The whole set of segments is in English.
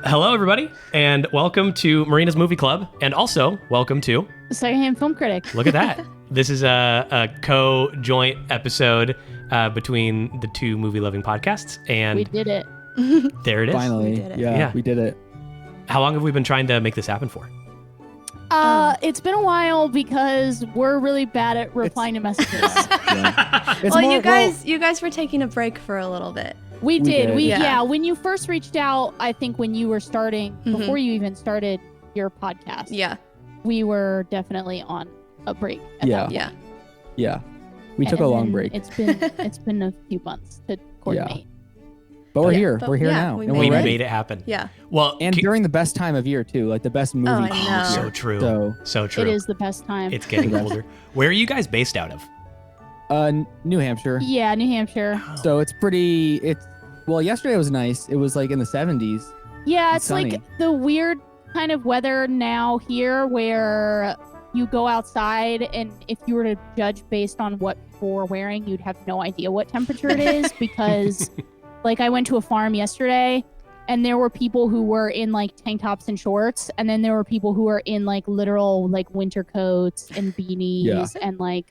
Hello, everybody, and welcome to Marina's Movie Club, and also welcome to Secondhand Film Critic. Look at that. This is a co-joint episode between the two movie-loving podcasts, and We did it. there it is. Finally. We did it. Yeah, Yeah. we did it. How long have we been trying to make this happen for? It's been a while because we're really bad at replying to messages. Yeah. It's Well, more- you guys were taking a break for a little bit. We did. did. Yeah. When you first reached out, I think when you were starting, Mhm. before you even started your podcast, Yeah, we were definitely on a break. Yeah. yeah. Yeah. We took And a long then break, It's been a few months to coordinate. but we're Yeah, here. but We're here yeah, now, we and made We we're ready. made it happen. Yeah. Well, And during the best time of year too, like the best movie. I time know. of so year. true. So, So true. It is the best time. It's getting older. Where are you guys based out of? New Hampshire. Yeah, New Hampshire. So it's pretty. Well, yesterday was nice. It was like in the 70s. Yeah, It's it's like sunny. the weird kind of weather now here where you go outside and if you were to judge based on what people were wearing, you'd have no idea what temperature it is because like I went to a farm yesterday and there were people who were in like tank tops and shorts and then there were people who were in like literal like winter coats and beanies Yeah. and like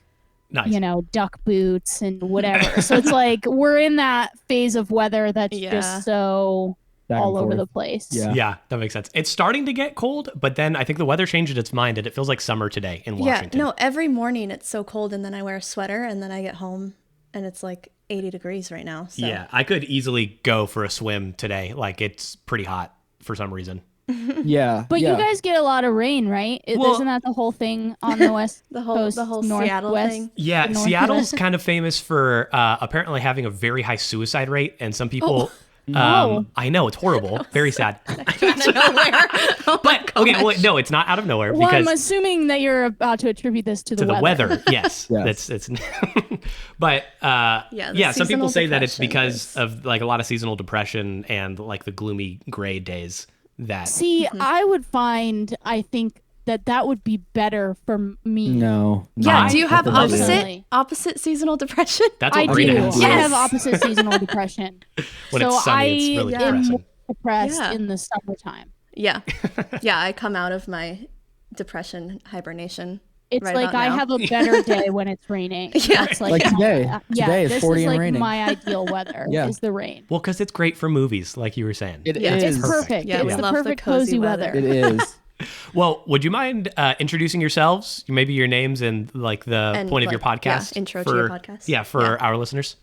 Nice. you know, duck boots and whatever. So it's like we're in that phase of weather that's Yeah. just so Back and all over forth. the place. Yeah. Yeah, that makes sense. It's starting to get cold, but then I think the weather changed its mind and it feels like summer today in Washington. Yeah, no, every morning it's so cold and then I wear a sweater and then I get home and it's like 80 degrees right now. So. Yeah, I could easily go for a swim today. Like, it's pretty hot for some reason. Yeah. But yeah. you guys get a lot of rain, right? Well- Isn't that the whole thing on the west The whole coast, Seattle northwest? thing. Yeah, The Northwest. Seattle's kind of famous for apparently having a very high suicide rate, and some people. No. I know, it's horrible, very sad. Out of nowhere. Oh my But okay, gosh. well, no, it's not out of nowhere Well, I'm because assuming that you're about to attribute this to to the weather. Yes, Yes. it's. But the some people seasonal say that it's depression because is- of like a lot of seasonal depression and like the gloomy gray days that. See, I would find, I think that would be better for me. No. Yeah, no, do you have definitely Personally. opposite seasonal depression? That's I what do. Marina has. I Yes. have opposite seasonal depression. When so it's sunny, it's I really am depressing. more depressed Yeah. in the summertime. Yeah. Yeah, I come out of my depression hibernation. It's right like about I now. have a better day when it's raining. Yeah. That's Like today. Yeah, Today is this 40 is and like raining. my ideal weather Yeah. is the rain. Well, because it's great for movies, like you were saying. It Yeah. is. It's perfect. Yeah, it's we the love the perfect cozy cozy weather. weather. It is. Well, would you mind introducing yourselves, maybe your names and like the And, point of your like, yeah, podcast? intro to for, your podcast. Yeah, for Yeah. our listeners.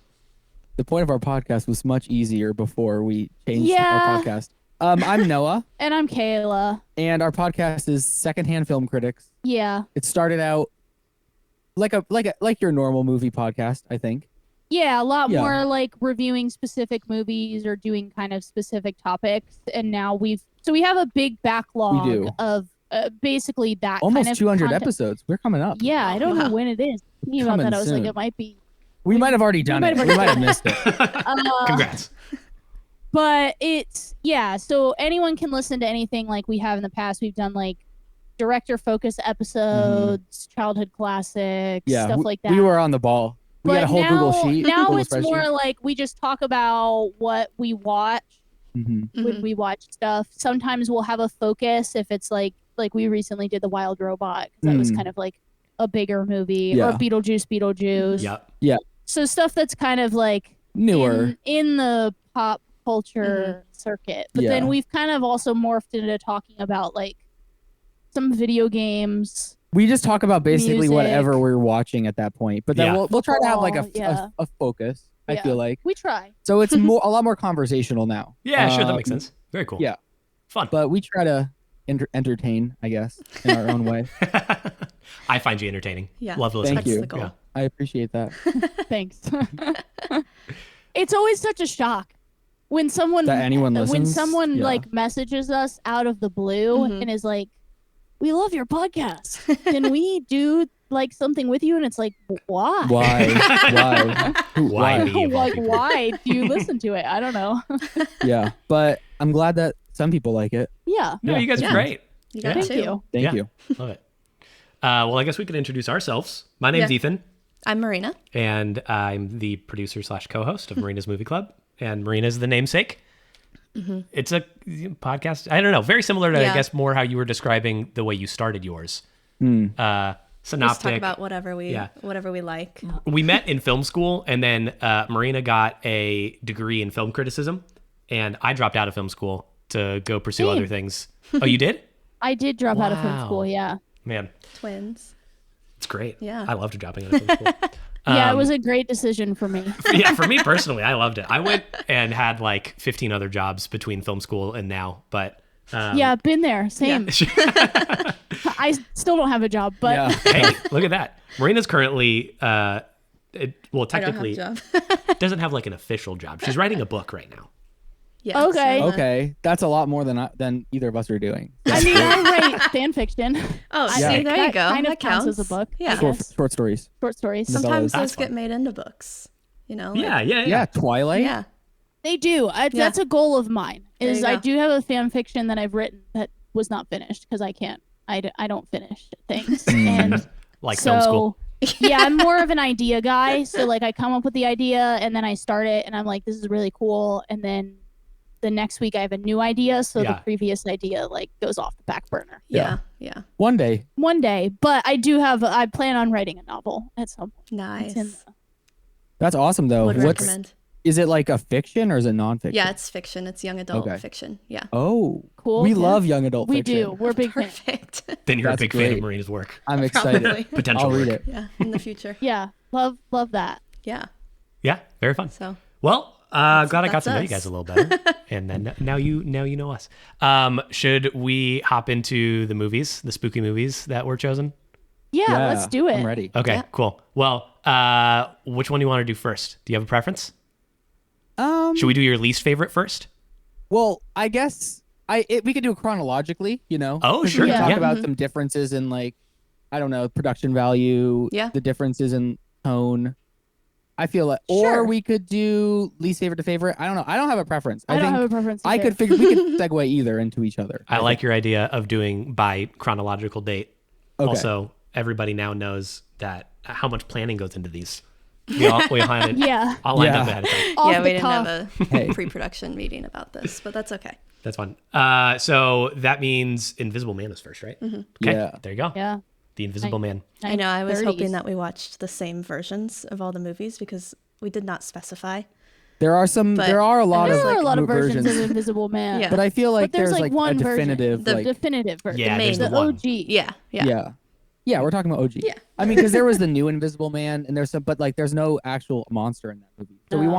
The point of our podcast was much easier before we changed Yeah. our podcast. I'm Noah, And I'm Kayla. and our podcast is Secondhand Film Critics. Yeah. It started out like your normal movie podcast, I think. Yeah, a lot Yeah. more like reviewing specific movies or doing kind of specific topics. And now we have a big backlog We do. of basically that Almost kind of 200 content. episodes. We're coming up. Yeah, I don't know Wow. when it is. Thinking about Coming that, I was like, soon. it might be. We might have already done might it. have We already might have done missed it. Congrats. But it's, yeah, so anyone can listen to anything like we have in the past. We've done like director focus episodes, childhood classics, Yeah, stuff like that. We were on the ball. We but had a whole now, Google sheet. Now Google it's more like we just talk about what we watch hmm when we watch stuff. Sometimes we'll have a focus if it's like we recently did The Wild Robot 'cause that was Mm. kind of like a bigger movie, Yeah. or Beetlejuice. Yep. So stuff that's kind of like Newer. in the pop culture circuit. But then Yeah. we've kind of also morphed into talking about like some video games. We just talk about basically Music. whatever we're watching at that point. But then Yeah. we'll try to have like Football, yeah. a focus, I Yeah. feel like. We try. So it's a lot more conversational now. Yeah, sure, that Um, makes sense. Very cool. yeah. Fun. But we try to entertain, I guess, in our own way. I find you entertaining. Yeah. Love Thank listening. That's you. the goal. Yeah. I appreciate that. Thanks. It's always such a shock when someone That anyone when listens? someone Yeah. like messages us out of the blue Mhm. and is like, "We love your podcast. Can we do like something with you?" And it's like, "Why? Why? Why? Why me? of all like, people. why do you listen to it? I don't know." Yeah. But I'm glad that some people like it. Yeah. No, Yeah. you guys Yeah. are great. You got Yeah. it Thank too. you. Thank Yeah. you. Love it. Well, I guess we could introduce ourselves. My name's Yeah. Ethan, I'm Marina. and I'm the producer / co-host of Marina's Movie Club. And Marina's the namesake. It's a podcast. I don't know. Very similar to, I Yeah. guess, more how you were describing the way you started yours. Mm. Synoptic. Just talk about whatever we Yeah. like. We met in film school, and then Marina got a degree in film criticism, and I dropped out of film school to go pursue Same. other things. Oh, you did? I did drop out of film Wow. school. Yeah. Man, Twins. it's great. Yeah. I loved dropping out of film school. Yeah, it was a great decision for me. Yeah, for me personally, I loved it. I went and had like 15 other jobs between film school and now, but Yeah, been there. Same. I still don't have a job, but Yeah. hey, look at that. Marina's currently, I technically don't have a job. doesn't have like an official job. She's writing a book right now. Yeah, Okay. so, Okay, that's a lot more than either of us are doing. I mean, I write fan fiction. Oh, Yeah. see, there you That go. kind of That counts counts as a book. Yeah. I guess. Short stories. Short stories. No. Sometimes That's those get fun. made into books. You know. Yeah, like- yeah. Twilight. Yeah. They do. That's a goal of mine. There Is you I go. do have a fan fiction that I've written that was not finished because I can't. I don't finish things. And Like so, film school. yeah, I'm more of an idea guy. So like I come up with the idea and then I start it and I'm like, this is really cool. And then the next week I have a new idea. So Yeah. the previous idea like goes off the back burner Yeah. Yeah. One day. one day. But I plan on writing a novel at some point. Nice. It's in the- That's awesome though. Would What's recommend. is it like a fiction or is it nonfiction? Yeah, it's fiction. It's young adult Okay. fiction. Yeah. Oh, Cool. We Yeah. love young adult We fiction. do. We're big fans. Perfect. Then you're That's a big fan of great. Marina's work. I'm excited. Probably. Potential I'll read work. it. Yeah. In the future. Yeah. Love that. Yeah. Yeah, very fun. So Well, glad I got that's to know you us. guys a little better, and then now you know us. Should we hop into the movies, the spooky movies that were chosen? Yeah, let's do it. I'm ready. Okay, Yeah. cool. Well, which one do you want to do first? Do you have a preference? Should we do your least favorite first? Well, I guess we could do it chronologically, you know. Oh, 'Cause sure. We can talk Yeah. about some differences in like, I don't know, production value. Yeah. The differences in tone. I feel like, Sure. or we could do least favorite to favorite. I don't know. I don't have a preference. I don't think have a preference. I either. could figure we could segue either into each other. I like your idea of doing by chronological date. Okay. Also, everybody now knows that how much planning goes into these. We all had it Yeah. all lined up Yeah. ahead of time. Off yeah, the we didn't cuff. have a Hey. pre-production meeting about this, but that's okay. That's fun. So that means Invisible Man is first, right? Okay, Yeah. there you go. Yeah. The Invisible Man. I know. I was 30s. hoping that we watched the same versions of all the movies because we did not specify. There are some. But there are a lot There of are a lot of new versions of Invisible Man. Yeah. but I feel like But there's there's like like one a definitive version. The like definitive version. Yeah, main there's the the one. OG. Yeah. Yeah. yeah. We're talking about OG. Yeah. I mean, because there was the new Invisible Man, and there's some, but like there's no actual monster in that movie. So we No.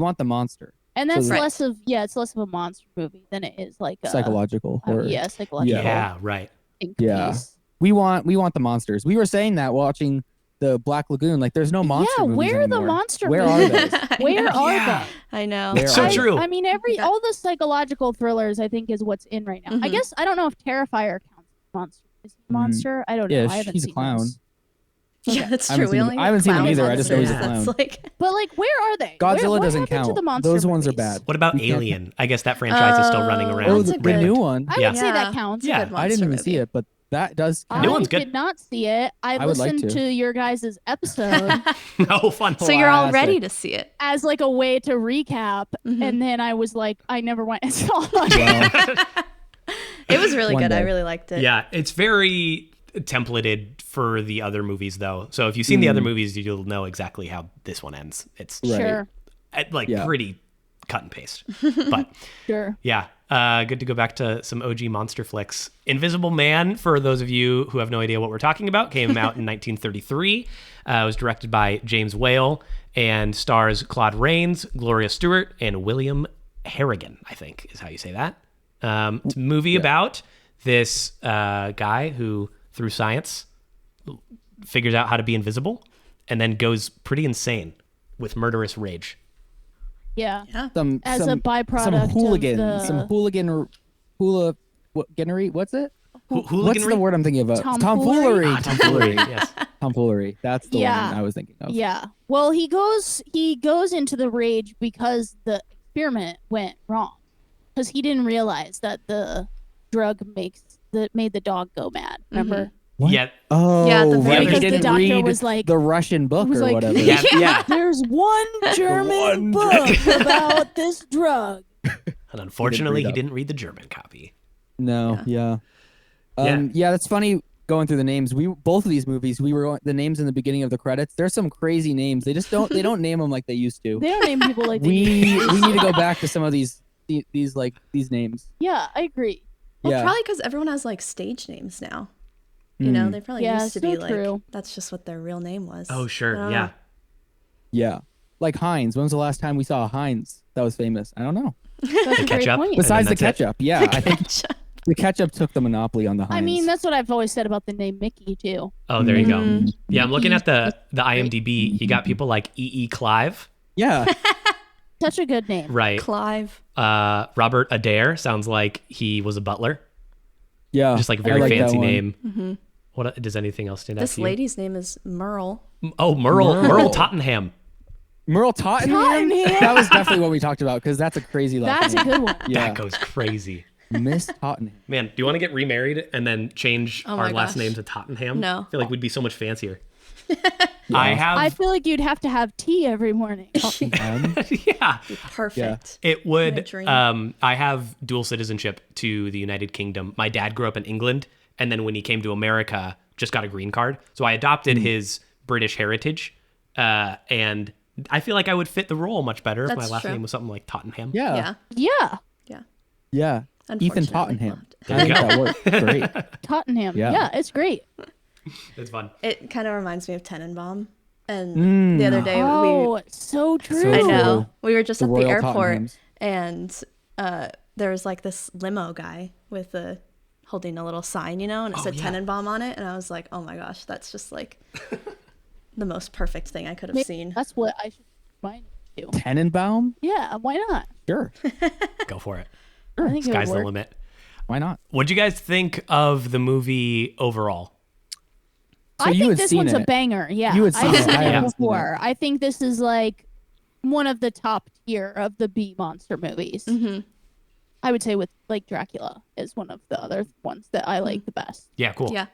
want the monster, And that's So- less of it's less of a monster movie than it is like a psychological horror. yeah, psychological. Yeah, right. think Yeah. piece. We want the monsters. We were saying that watching the Black Lagoon. Like, there's no monster. Yeah, movies where are the anymore. monster Where are movies? they? Where are Yeah. they? I know. Where It's so are they? true. I mean, Yeah. all the psychological thrillers I think is what's in right now. I Mhm. guess I don't know if Terrifier counts as monster. Is he a monster? I don't know. Yeah, I haven't she's a seen clown. those. Yeah, that's I haven't true. We seen- only I haven't seen them clowns either, on I the just know he's a list. clown. That's like But like, where are they? Godzilla what doesn't happened to count. the monster Those ones are movies? bad. What about We can't- Alien? I guess that franchise is still running Oh, around. Oh, That's the, a the good- new one. I Yeah. would say that Yeah. counts. Yeah. Good I didn't monster even see movie. it, but that does. I New one's good. did not see it. I would like listened to. to your guys' episode Oh, fun. So you're all Classic. ready to see it. as like a way to recap, Mhm. and then I was like, I never went and saw it. Well, It was really One good. I day. really liked it. Yeah, it's very templated for the other movies, though. So if you've seen the other movies, you'll know exactly how this one ends. It's Right. Sure, like Yeah. pretty cut and paste. But sure. yeah, good to go back to some OG monster flicks. Invisible Man, for those of you who have no idea what we're talking about, came out in 1933. It was directed by James Whale and stars Claude Rains, Gloria Stewart, and William Harrigan, I think is how you say that. It's a movie about this guy who, through science, figures out how to be invisible and then goes pretty insane with murderous rage. Yeah. Yeah. some As a some, byproduct some of hooligan, the- some hooliganery. What's it? What's the Hooliganry? word I'm thinking of? Tomfoolery? Ah, tomfoolery, yes. Tomfoolery. That's the Yeah. one I was thinking of. Yeah. Well, he goes into the rage because the experiment went wrong. Because he didn't realize that the drug made the dog go mad. Remember? What? Yeah, Oh, Yeah, at the right. very He Because the didn't doctor read was like- the Russian book was or like- whatever. yeah, yeah. There's one German book about this drug. And unfortunately, he up. didn't read the German copy. No, yeah. Yeah. Yeah, that's funny going through the names. Both of these movies, the names in the beginning of the credits. There's some crazy names. They don't name them like they used to. They don't name people like they we used to. we need to go back to some of these names. Yeah, I agree. Well, Yeah. probably because everyone has like stage names now. You know, they probably Yeah, used to so be like, true. that's just what their real name was. Oh, I sure. don't Yeah. know. Yeah. Like Heinz. When was the last time we saw a Heinz that was famous? I don't know. That's a great ketchup. point. Besides the then that's it. ketchup. Yeah, I think the ketchup took the monopoly on the Heinz. I mean, that's what I've always said about the name Mickey too. Oh, there you go. Mm-hmm. Yeah, I'm looking at the IMDb. You got people like E.E. Clive. yeah. Such a good name. Right. Clive. Robert Adair sounds like he was a butler. Yeah. Just like a I very like that fancy one. name. What does anything else stand out This to you? lady's name is Merle. Oh, Merle Tottenham. Merle Tottenham? That was definitely what we talked about because that's a crazy last That's a name. good one. Yeah. That goes crazy. Miss Tottenham. Man, do you want to get remarried and then change Oh our my last gosh. name to Tottenham? No. I feel like we'd be so much fancier. I have. I feel like you'd have to have tea every morning. Tottenham. yeah. Perfect. It My would. dream. I have dual citizenship to the United Kingdom. My dad grew up in England, and then when he came to America, just got a green card. So I adopted his British heritage, and I feel like I would fit the role much better if my That's last true. name was something like Tottenham. Yeah. Yeah. Yeah, Yeah. Yeah. Ethan Unfortunately Tottenham. not. I think that worked great. Tottenham. Yeah. Yeah, it's great. It's fun. It kind of reminds me of Tenenbaum. And the other day Oh, so true. I So know. true. We were just The at the Royal airport Tottenhams. and there was like this limo guy with holding a little sign, you know, and it said yeah. Tenenbaum on it. And I was like, oh my gosh, that's just like the most perfect thing I could have seen. That's what I should find to. Tenenbaum? Yeah, why not? Sure. Go for it. I think it Sky's would the work. limit. Why not? What'd you guys think of the movie overall? So I you think had this seen one's a it. banger. Yeah, You had seen I've it. seen I it haven't seen before. I think this is like one of the top tier of the B monster movies. I would say with like Dracula is one of the other ones that I like the best. Yeah, cool. Yeah.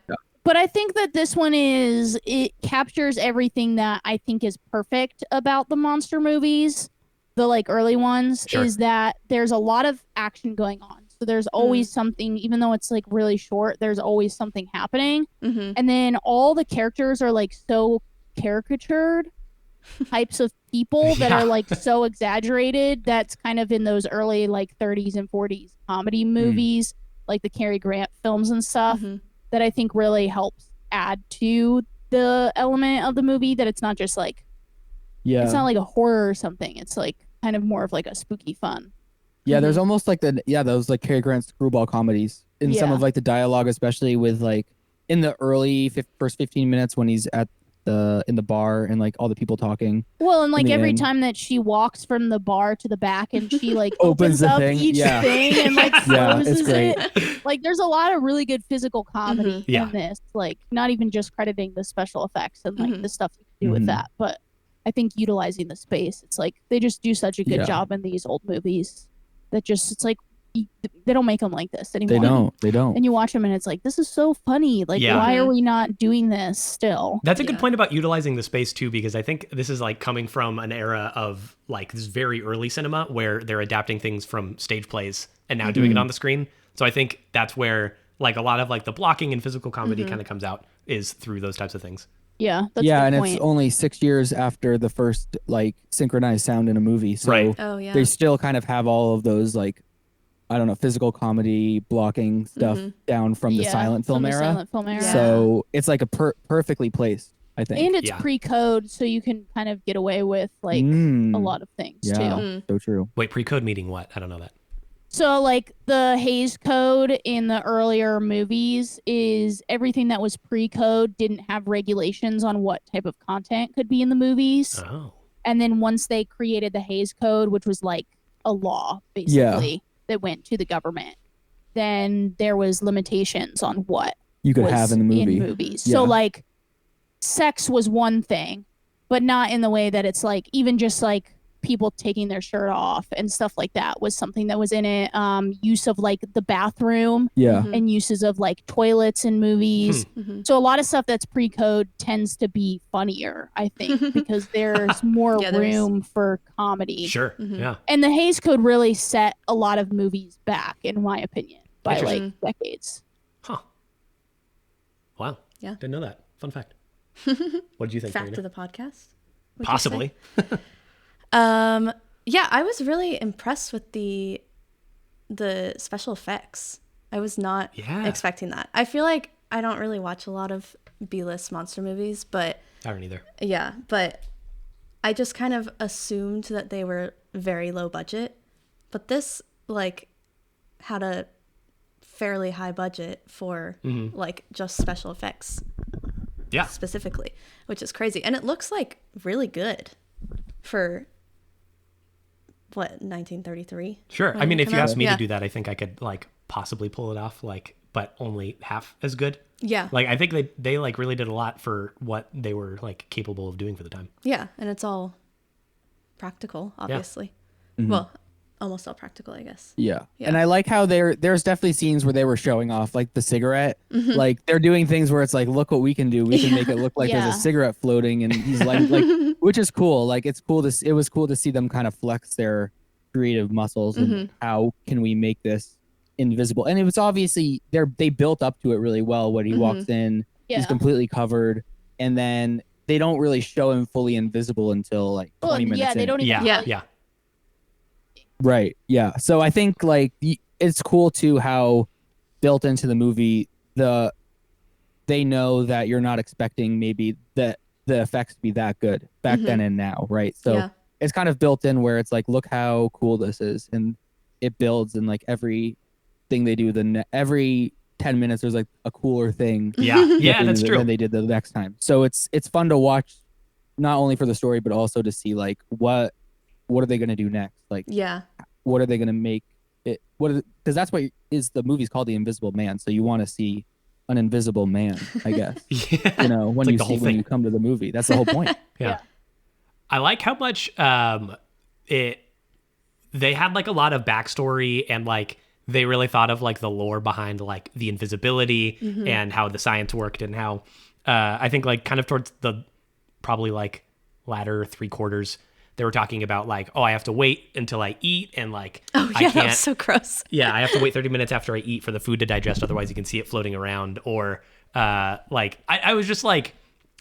But I think that this one it captures everything that I think is perfect about the monster movies, the like early ones, Sure. is that there's a lot of action going on. So there's always something, even though it's like really short, there's always something happening. Mm-hmm. And then all the characters are like so caricatured types of people that Yeah. are like so exaggerated. That's kind of in those early like 30s and 40s comedy movies, like the Cary Grant films and stuff, that I think really helps add to the element of the movie, that it's not just like, Yeah. it's not like a horror or something. It's like kind of more of like a spooky fun. Yeah, there's almost like those like Cary Grant screwball comedies in some Yeah. of like the dialogue, especially with like in the early first 15 minutes when he's at in the bar and like all the people talking. Well, and like the every end. time that she walks from the bar to the back and she like Opens opens the up thing, each yeah. thing and like Yeah, it's closes great. it. Like there's a lot of really good physical comedy Yeah. in this. Like not even just crediting the special effects and like the stuff you can do with Mhm. that, but I think utilizing the space. It's like they just do such a good Yeah. job in these old movies that just it's like they don't make them like this anymore. They don't. And you watch them and it's like, this is so funny. Like, Yeah. why are we not doing this still? That's a good Yeah. point about utilizing the space too, because I think this is like coming from an era of like this very early cinema where they're adapting things from stage plays and now doing it on the screen. So I think that's where like a lot of like the blocking and physical comedy kind of comes out, is through those types of things. Yeah, that's Yeah, a and good point. it's only 6 years after the first like synchronized sound in a movie. So Right. Oh, yeah. they still kind of have all of those like, I don't know, physical comedy blocking stuff down from the Yeah, silent film from the era. silent film era. Yeah. So it's like a perfectly placed, I think. And it's Yeah. pre-code, so you can kind of get away with like Mm. a lot of things Yeah, too. so true. Wait, pre-code meaning what? I don't know that. So like the Hays Code in the earlier movies is everything that was pre-code didn't have regulations on what type of content could be in the movies. Oh. And then once they created the Hays Code, which was like a law basically that went to the government, then there was limitations on what You could was have in the movie. in movies. So Yeah. like sex was one thing, but not in the way that it's like even just like people taking their shirt off and stuff like that was something that was in it. Use of like the bathroom Yeah. and uses of like toilets in movies. So a lot of stuff that's pre-code tends to be funnier, I think, because there's more Yeah, there's- room for comedy. Sure. Yeah. And the Hays Code really set a lot of movies back, in my opinion, by like Interesting. decades. Huh. Wow. Yeah. Didn't know that. Fun fact. What did you think, Fact Karina? of the podcast? would you say? Possibly. Yeah, I was really impressed with the special effects. I was not Yeah. expecting that. I feel like I don't really watch a lot of B-list monster movies, but I don't either. yeah, but I just kind of assumed that they were very low budget. But this like had a fairly high budget for like just special effects Yeah. specifically, which is crazy. And it looks like really good for what, 1933? Sure. when I mean, it if came you out? asked me Yeah. to do that, I think I could like possibly pull it off, like, but only half as good. Yeah. Like, I think they like really did a lot for what they were like capable of doing for the time. Yeah, and it's all practical, obviously. Well, almost all practical, I guess. Yeah. Yeah. And I like how there's definitely scenes where they were showing off like the cigarette. Like they're doing things where it's like, look what we can do. We can make it look like Yeah. there's a cigarette floating, and he's like which is cool. Like it was cool to see them kind of flex their creative muscles and how can we make this invisible. And it was obviously they built up to it really well when he walks in, he's Yeah. completely covered, and then they don't really show him fully invisible until like 20 minutes yeah, they in. don't even. Yeah. Yeah. Yeah. Right. Yeah. So I think like it's cool too how built into the movie they know that you're not expecting maybe the effects to be that good back then and now, right? So Yeah. it's kind of built in where it's like, look how cool this is, and it builds, and like every thing they do, every 10 minutes there's like a cooler thing. Yeah. Yeah. That's than true. they did the next time. So it's fun to watch, not only for the story but also to see like what are they gonna do next? Like Yeah. what are they gonna make it? Because that's what is the movie's called, The Invisible Man. So you want to see an invisible man, I guess. Yeah. You know, when like you the whole see when thing. you come to the movie, that's the whole point. Yeah. I like how much they had like a lot of backstory, and like they really thought of like the lore behind like the invisibility and how the science worked, and how I think like kind of towards the probably like latter 3/4 they were talking about like, oh, I have to wait until I eat, and like Oh, I yeah, that can't was so gross. yeah, I have to wait 30 minutes after I eat for the food to digest. Otherwise, you can see it floating around. Or like, I was just like,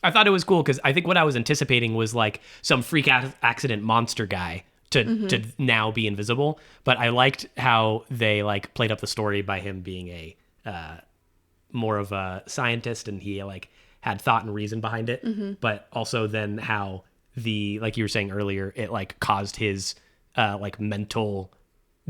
I thought it was cool because I think what I was anticipating was like some freak accident monster guy to now be invisible. But I liked how they like played up the story by him being a more of a scientist, and he like had thought and reason behind it. But also then how like you were saying earlier, it like caused his like mental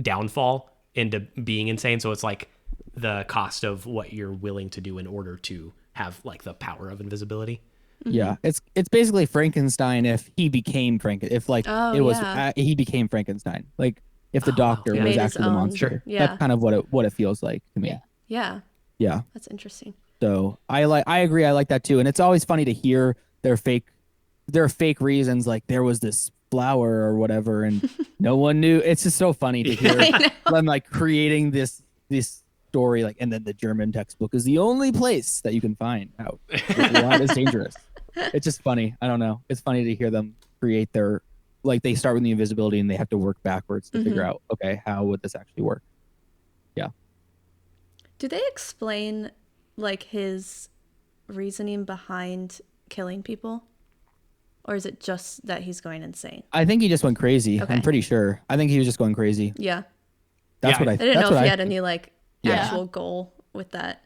downfall into being insane. So it's like the cost of what you're willing to do in order to have like the power of invisibility. Yeah, it's basically Frankenstein if he became if like Oh, it was yeah. he became Frankenstein. Like if the wow. doctor Yeah. was Made his actually the own. monster. Sure. Yeah. That's kind of what it feels like to me. Yeah. Yeah, Yeah. that's interesting. So I agree. I like that too. And it's always funny to hear their fake reasons. Like there was this flower or whatever, and no one knew. It's just so funny to hear them like creating this story. Like, and then the German textbook is the only place that you can find out why it's dangerous. It's just funny. I don't know. It's funny to hear them create their like they start with the invisibility and they have to work backwards to figure out, okay, how would this actually work? Yeah. Do they explain like his reasoning behind killing people? Or is it just that he's going insane? I think he just went crazy. Okay. I'm pretty sure. I think he was just going crazy. Yeah. That's Yeah, what I I didn't that's know what if he I had any like Yeah. actual goal with that.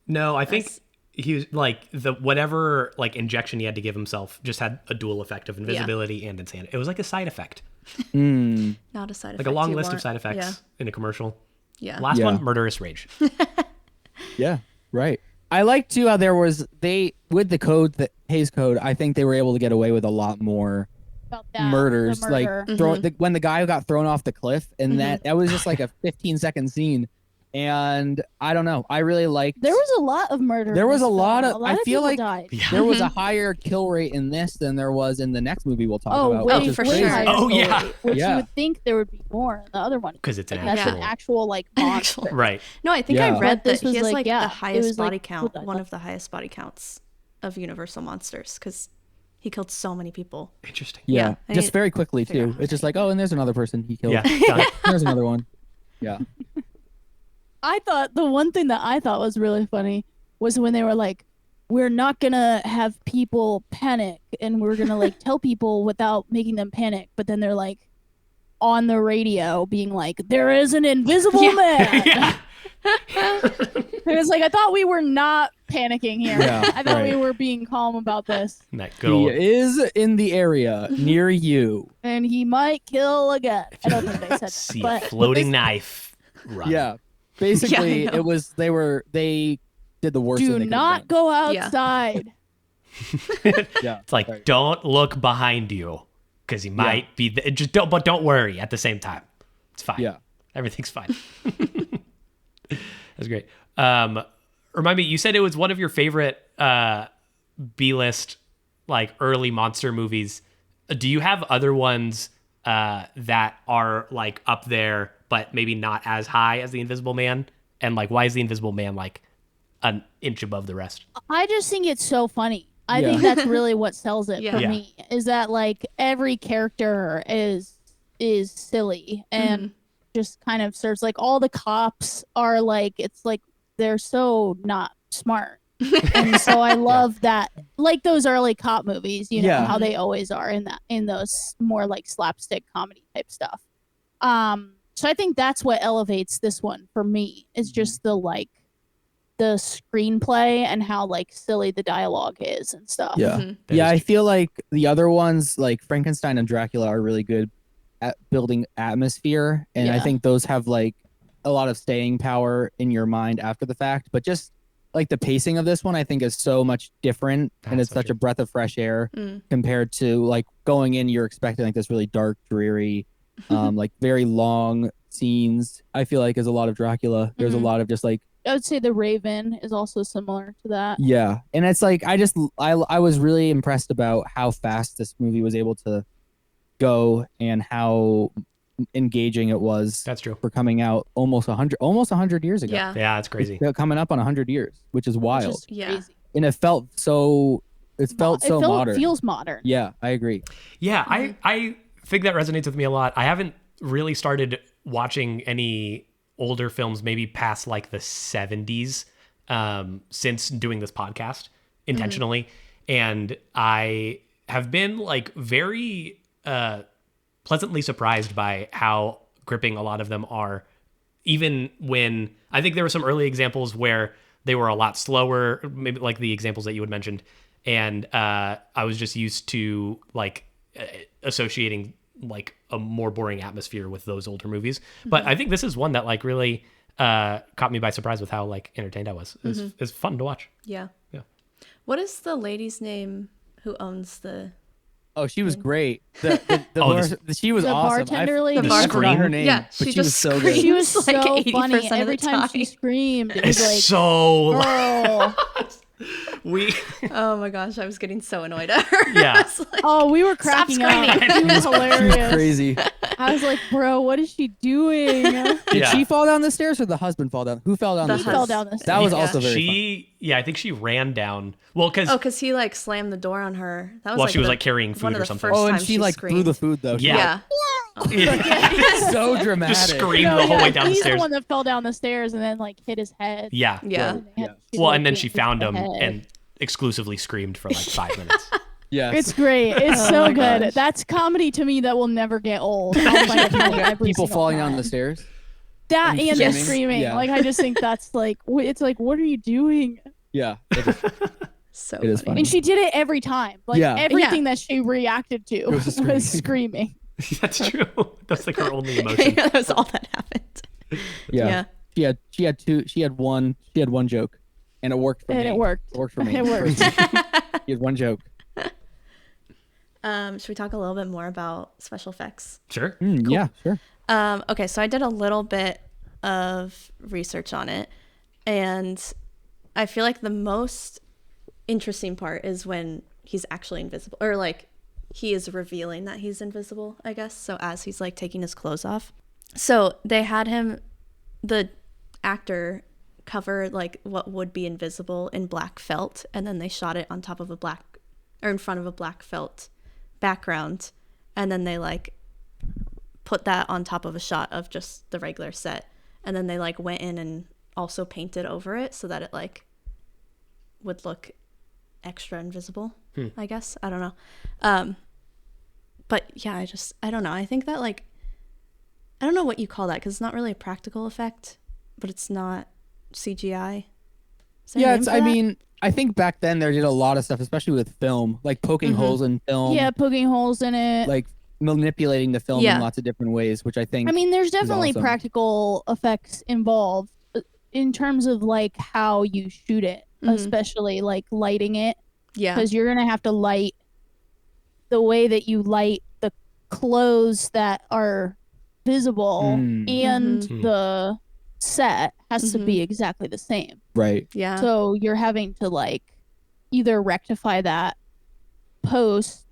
No, I think That's- he was like the whatever like injection he had to give himself just had a dual effect of invisibility and insanity. It was like a side effect, Mm, Not a side effect. like a long you list of want. side effects in a commercial. Yeah. Last Yeah. one, murderous rage. yeah, right. I like too how there was with the code, the Hayes code. I think they were able to get away with a lot more About that, murders. the Like murder. when the guy got thrown off the cliff, and that was just like a 15-second scene, And I don't know. I really liked. There was a lot of murder. There in was this a lot film. of. A lot I of feel people like died. Yeah. there was a higher kill rate in this than there was in the next movie we'll talk Oh, about. way, which is for way crazy. sure. higher Oh, kill yeah. rate, which Yeah. you would think there would be more in the other one. Because it's an Like, that's actual. an actual like monster. Right. No, I think I Yeah. read But this that he was has like, like yeah, the it highest was, like, body people count, died. one of the highest body counts of Universal monsters, because he killed so many people. Interesting. Yeah, Yeah, I just need- very quickly figure too. out how It's just many. like, oh, and there's another person he killed. Yeah. Done. There's another one. Yeah. I thought the one thing that I thought was really funny was when they were like, we're not gonna have people panic and we're gonna like tell people without making them panic, but then they're like on the radio being like, there is an invisible man. Yeah. It was like, I thought we were not panicking here. Yeah, I thought we right. were being calm about this. And that good He old. is in the area near you. And he might kill again. I don't think they said that. See a But floating knife. Run. Yeah. Basically, Yeah, I know. they did the worst. do thing they not could've done. go Yeah. outside. Yeah. It's like right. don't look behind you because he might be. Just don't. But don't worry. At the same time, it's fine. Yeah. Everything's fine. That's great. Remind me. You said it was one of your favorite B-list like early monster movies. Do you have other ones that are like up there, but maybe not as high as The Invisible Man? And like, why is The Invisible Man like an inch above the rest? I just think it's so funny. I Yeah. think that's really what sells it Yeah. for Yeah. me. Is that like every character is silly and just kind of serves like all the cops are like it's like they're so not smart. And so I love that, like those early cop movies, you know, Yeah. how they always are in those more like slapstick comedy type stuff. So I think that's what elevates this one for me is just the screenplay and how like silly the dialogue is and stuff. Yeah. Mhm. That Yeah, is I feel like the other ones, like Frankenstein and Dracula, are really good at building atmosphere, and I Yeah. think those have like a lot of staying power in your mind after the fact. But just like the pacing of this one, I think is so much different, and That's it's so such true. a breath of fresh air Mm. compared to like going in, you're expecting like this really dark, dreary, like very long scenes. I feel like is a lot of Dracula. There's a Mhm. lot of just like. I would say The Raven is also similar to that. Yeah, and it's like I was really impressed about how fast this movie was able to go and how engaging it was That's true. for coming out almost 100 years ago. Yeah. Yeah, it's crazy. It's coming up on 100 years, which is wild, Which is Yeah. crazy. and it felt so modern. Feels modern. Yeah, I agree. Yeah, I think that resonates with me a lot. I haven't really started watching any older films, maybe past like the 70s, since doing this podcast intentionally. And I have been like very pleasantly surprised by how gripping a lot of them are. Even when I think there were some early examples where they were a lot slower, maybe like the examples that you had mentioned. And I was just used to like associating like a more boring atmosphere with those older movies. But I think this is one that like really caught me by surprise with how like entertained I was. It's fun to watch. Yeah. Yeah. What is the lady's name who owns the? Oh, she was great. The Oh, horse- she was The awesome. bartender lady? The I forgot scream? her name, Yeah, but she she just was so screamed. good. She was Like so 80% funny. of the Every time she time. screamed, it It's was like, so girl. we Oh my gosh, I was getting so annoyed at her. Yeah. I was like, Oh, we were cracking up. screaming. She was She was hilarious. crazy. I was like, bro, what is she doing? Did Yeah. she fall down the stairs or the husband fall down? Who fell down The the He stairs? fell down the stairs. That was Yeah. also very fun. she yeah, I think she ran down. Well, because oh, because he like slammed the door on her. That was While like she was the- like carrying one food of or the something. first Oh, and times she like threw screamed. the food though. She, Yeah. Yeah. so dramatic. just screamed No, the whole yeah, way down the he's stairs. the one that fell down the stairs and then like hit his head. Yeah. Yeah. And they had- Yeah. Well, like, and then hit she his found him head. and exclusively screamed for like 5 minutes. Yes. It's great. It's Oh so my good. gosh. That's comedy to me that will never get old. I'll find it every People single falling time. down the stairs. That and and the screaming. screaming. Yeah. Like I just think that's like it's like what are you doing? Yeah. It is- So It is funny. funny. And she did it every time. Like Yeah. everything that she reacted to was was screaming. screaming. That's true. That's like her only emotion. that was all that happened. yeah. Yeah. She had one joke, and it worked for And me. it worked. It worked for me. It worked. She had one joke. Should we talk a little bit more about special effects? Sure. Yeah, sure. Okay, so I did a little bit of research on it, and I feel like the most interesting part is when he's actually invisible, or like he is revealing that he's invisible, I guess. So as he's like taking his clothes off. So they had him, the actor, cover like what would be invisible in black felt, and then they shot it on top of a black, or in front of a black felt background, and then they like put that on top of a shot of just the regular set, and then they like went in and also painted over it so that it like would look extra invisible. I guess, I don't know. But yeah, I don't know, I think that like, I don't know what you call that, because it's not really a practical effect, but it's not CGI. I mean, I think back then there did a lot of stuff, especially with film, like poking holes in film. Yeah, poking holes in it. Like manipulating the film in lots of different ways, which I think. I mean, there's definitely awesome. practical effects involved in terms of like how you shoot it, especially like lighting it. Yeah. Because you're going to have to light the way that you light the clothes that are visible and the set has to be exactly the same. Right. Yeah. So you're having to like either rectify that post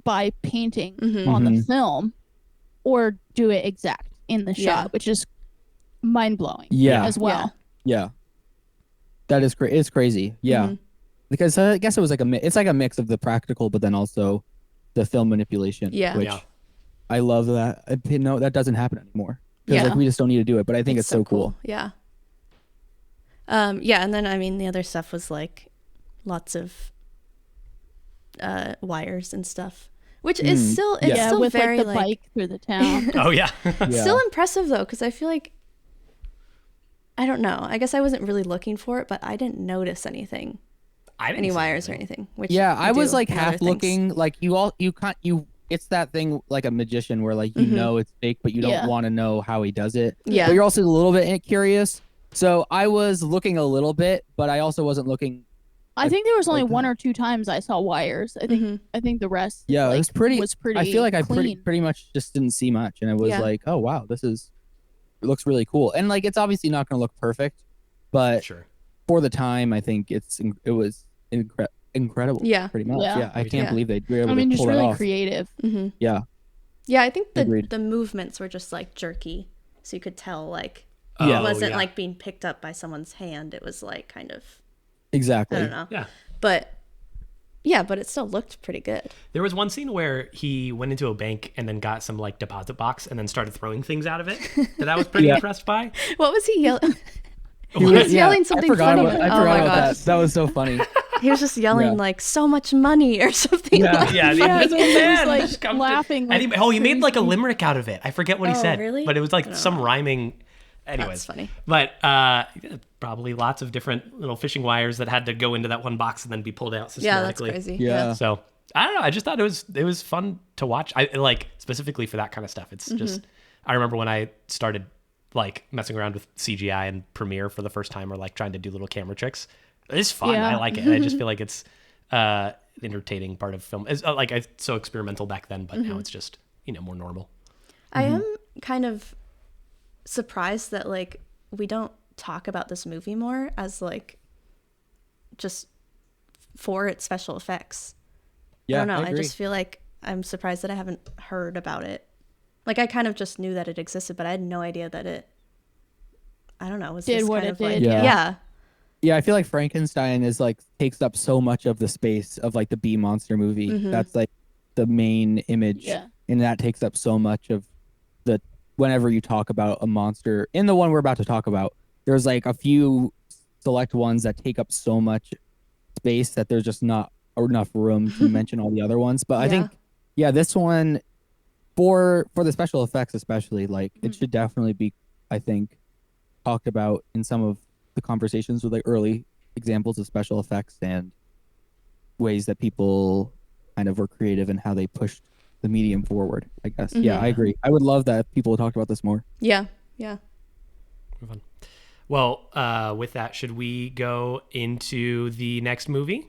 by painting on the film, or do it exact in the shot, which is mind-blowing as well. Yeah. That is it's crazy. Yeah. Because I guess it was like it's like a mix of the practical, but then also the film manipulation. Yeah. Which I love that. No, that doesn't happen anymore. Because like we just don't need to do it. But I think it's so cool. Yeah. Yeah, and then I mean the other stuff was like lots of wires and stuff, which is still still with very like the bike through the town. Oh yeah. Still impressive though, because I feel like, I don't know, I guess I wasn't really looking for it, but I didn't notice anything. Any wires or anything. Which I was like half looking, like it's that thing like a magician where like you know it's fake, but you don't want to know how he does it. Yeah. But you're also a little bit curious. So I was looking a little bit, but I also wasn't looking. I think there was only one or two times I saw wires. I think the rest it was pretty. I feel like clean. I pretty much just didn't see much, and it was like, oh wow, it looks really cool. And like it's obviously not going to look perfect, but for the time, I think it was incredible. Yeah. Pretty much. Yeah. I can't believe they were able to pull just that really off. creative. Yeah. Yeah, I think Agreed. the movements were just like jerky, so you could tell like Yeah. it wasn't like being picked up by someone's hand. It was like kind of, Exactly. I don't know. Yeah. But it still looked pretty good. There was one scene where he went into a bank and then got some like deposit box and then started throwing things out of it that I was pretty impressed by. What was he yelling? He was yelling something funny. I forgot about that. That was so funny. He was just yelling like so much money or something. Yeah, the invisible man like just comes laughing. and he made like a limerick out of it. I forget what he said, really? but it was like some rhyming. Anyways, That's funny. But probably lots of different little fishing wires that had to go into that one box and then be pulled out systematically. Yeah, that's crazy. Yeah. So I don't know. I just thought it was fun to watch. I like specifically for that kind of stuff. It's just, I remember when I started like messing around with CGI and Premiere for the first time, or like trying to do little camera tricks. It's fun. Yeah. I like it. I just feel like it's entertaining part of film. It's it's so experimental back then, but now it's just, more normal. I am kind of surprised that like we don't talk about this movie more as like just for its special effects. Yeah. I don't know. I agree. just feel like I'm surprised that I haven't heard about it. Like I kind of just knew that it existed, but I had no idea that it, I don't know, was Did just what kind it of like, did, yeah. Yeah, I feel like Frankenstein is like takes up so much of the space of like the B monster movie. That's like the main image, and that takes up so much of the. Whenever you talk about a monster, in the one we're about to talk about, there's like a few select ones that take up so much space that there's just not enough room to mention all the other ones. But I think, this one for the special effects especially, like it should definitely be, I think, talked about in some of the conversations with like early examples of special effects and ways that people kind of were creative in how they pushed the medium forward, I guess. Yeah, I agree. I would love that if people talked about this more. Yeah. Fun. Well, with that, should we go into the next movie?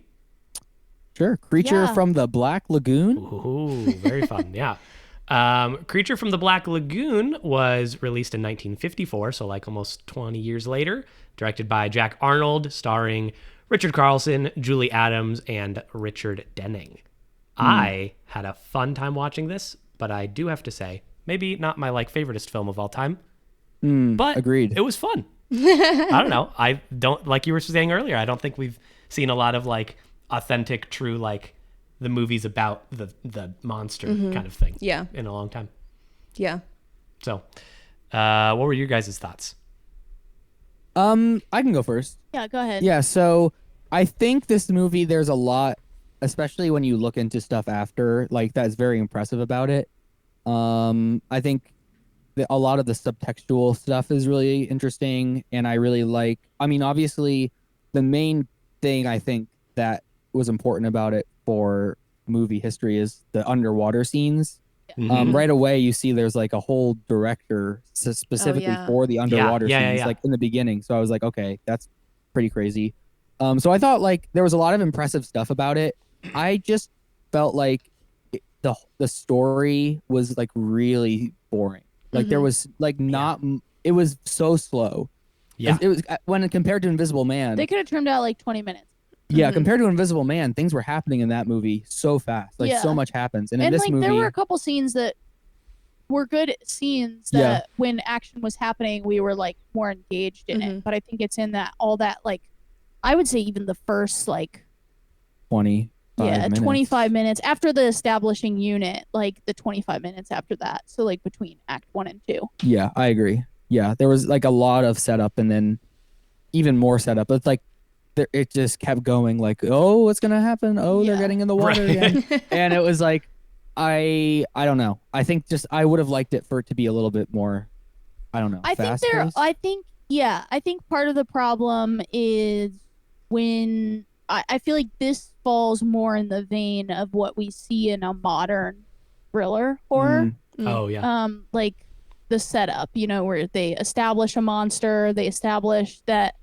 Sure. Creature from the Black Lagoon. Ooh, very fun. Yeah. Creature from the Black Lagoon was released in 1954, so like almost 20 years later, directed by Jack Arnold, starring Richard Carlson, Julie Adams, and Richard Denning. I had a fun time watching this, but I do have to say, maybe not my like favoriteest film of all time, but agreed. It was fun. I don't know. I don't, like you were saying earlier, I don't think we've seen a lot of like authentic, true, like the movies about the monster kind of thing in a long time. Yeah. So, what were your guys' thoughts? I can go first. Yeah, go ahead. Yeah, so I think this movie, there's a lot, especially when you look into stuff after, like that's very impressive about it. I think that a lot of the subtextual stuff is really interesting, and I really like, I mean, obviously the main thing I think that was important about it for movie history is the underwater scenes. Right away you see there's like a whole director specifically for the underwater scenes like in the beginning, so I was like, okay, that's pretty crazy. So I thought like there was a lot of impressive stuff about it. I just felt like the story was like really boring. Like there was like not it was so slow. It was when compared to Invisible Man, They could have trimmed out like 20 minutes. yeah, compared to Invisible Man, things were happening in that movie so fast. Like so much happens. And in this like movie, there were a couple scenes that were good scenes that when action was happening, we were like more engaged in it. But I think it's in that all that like I would say even the first like 25 minutes after the establishing unit, like the 25 minutes after that. So like between act 1 and 2. Yeah, I agree. Yeah, there was like a lot of setup and then even more setup. It's like it just kept going like, oh, what's gonna happen? Oh, they're getting in the water again. And it was like, I don't know. I think just I would have liked it for it to be a little bit more, I don't know. I think part of the problem is when I feel like this falls more in the vein of what we see in a modern thriller horror. Oh yeah. Like the setup, you know, where they establish a monster, they establish that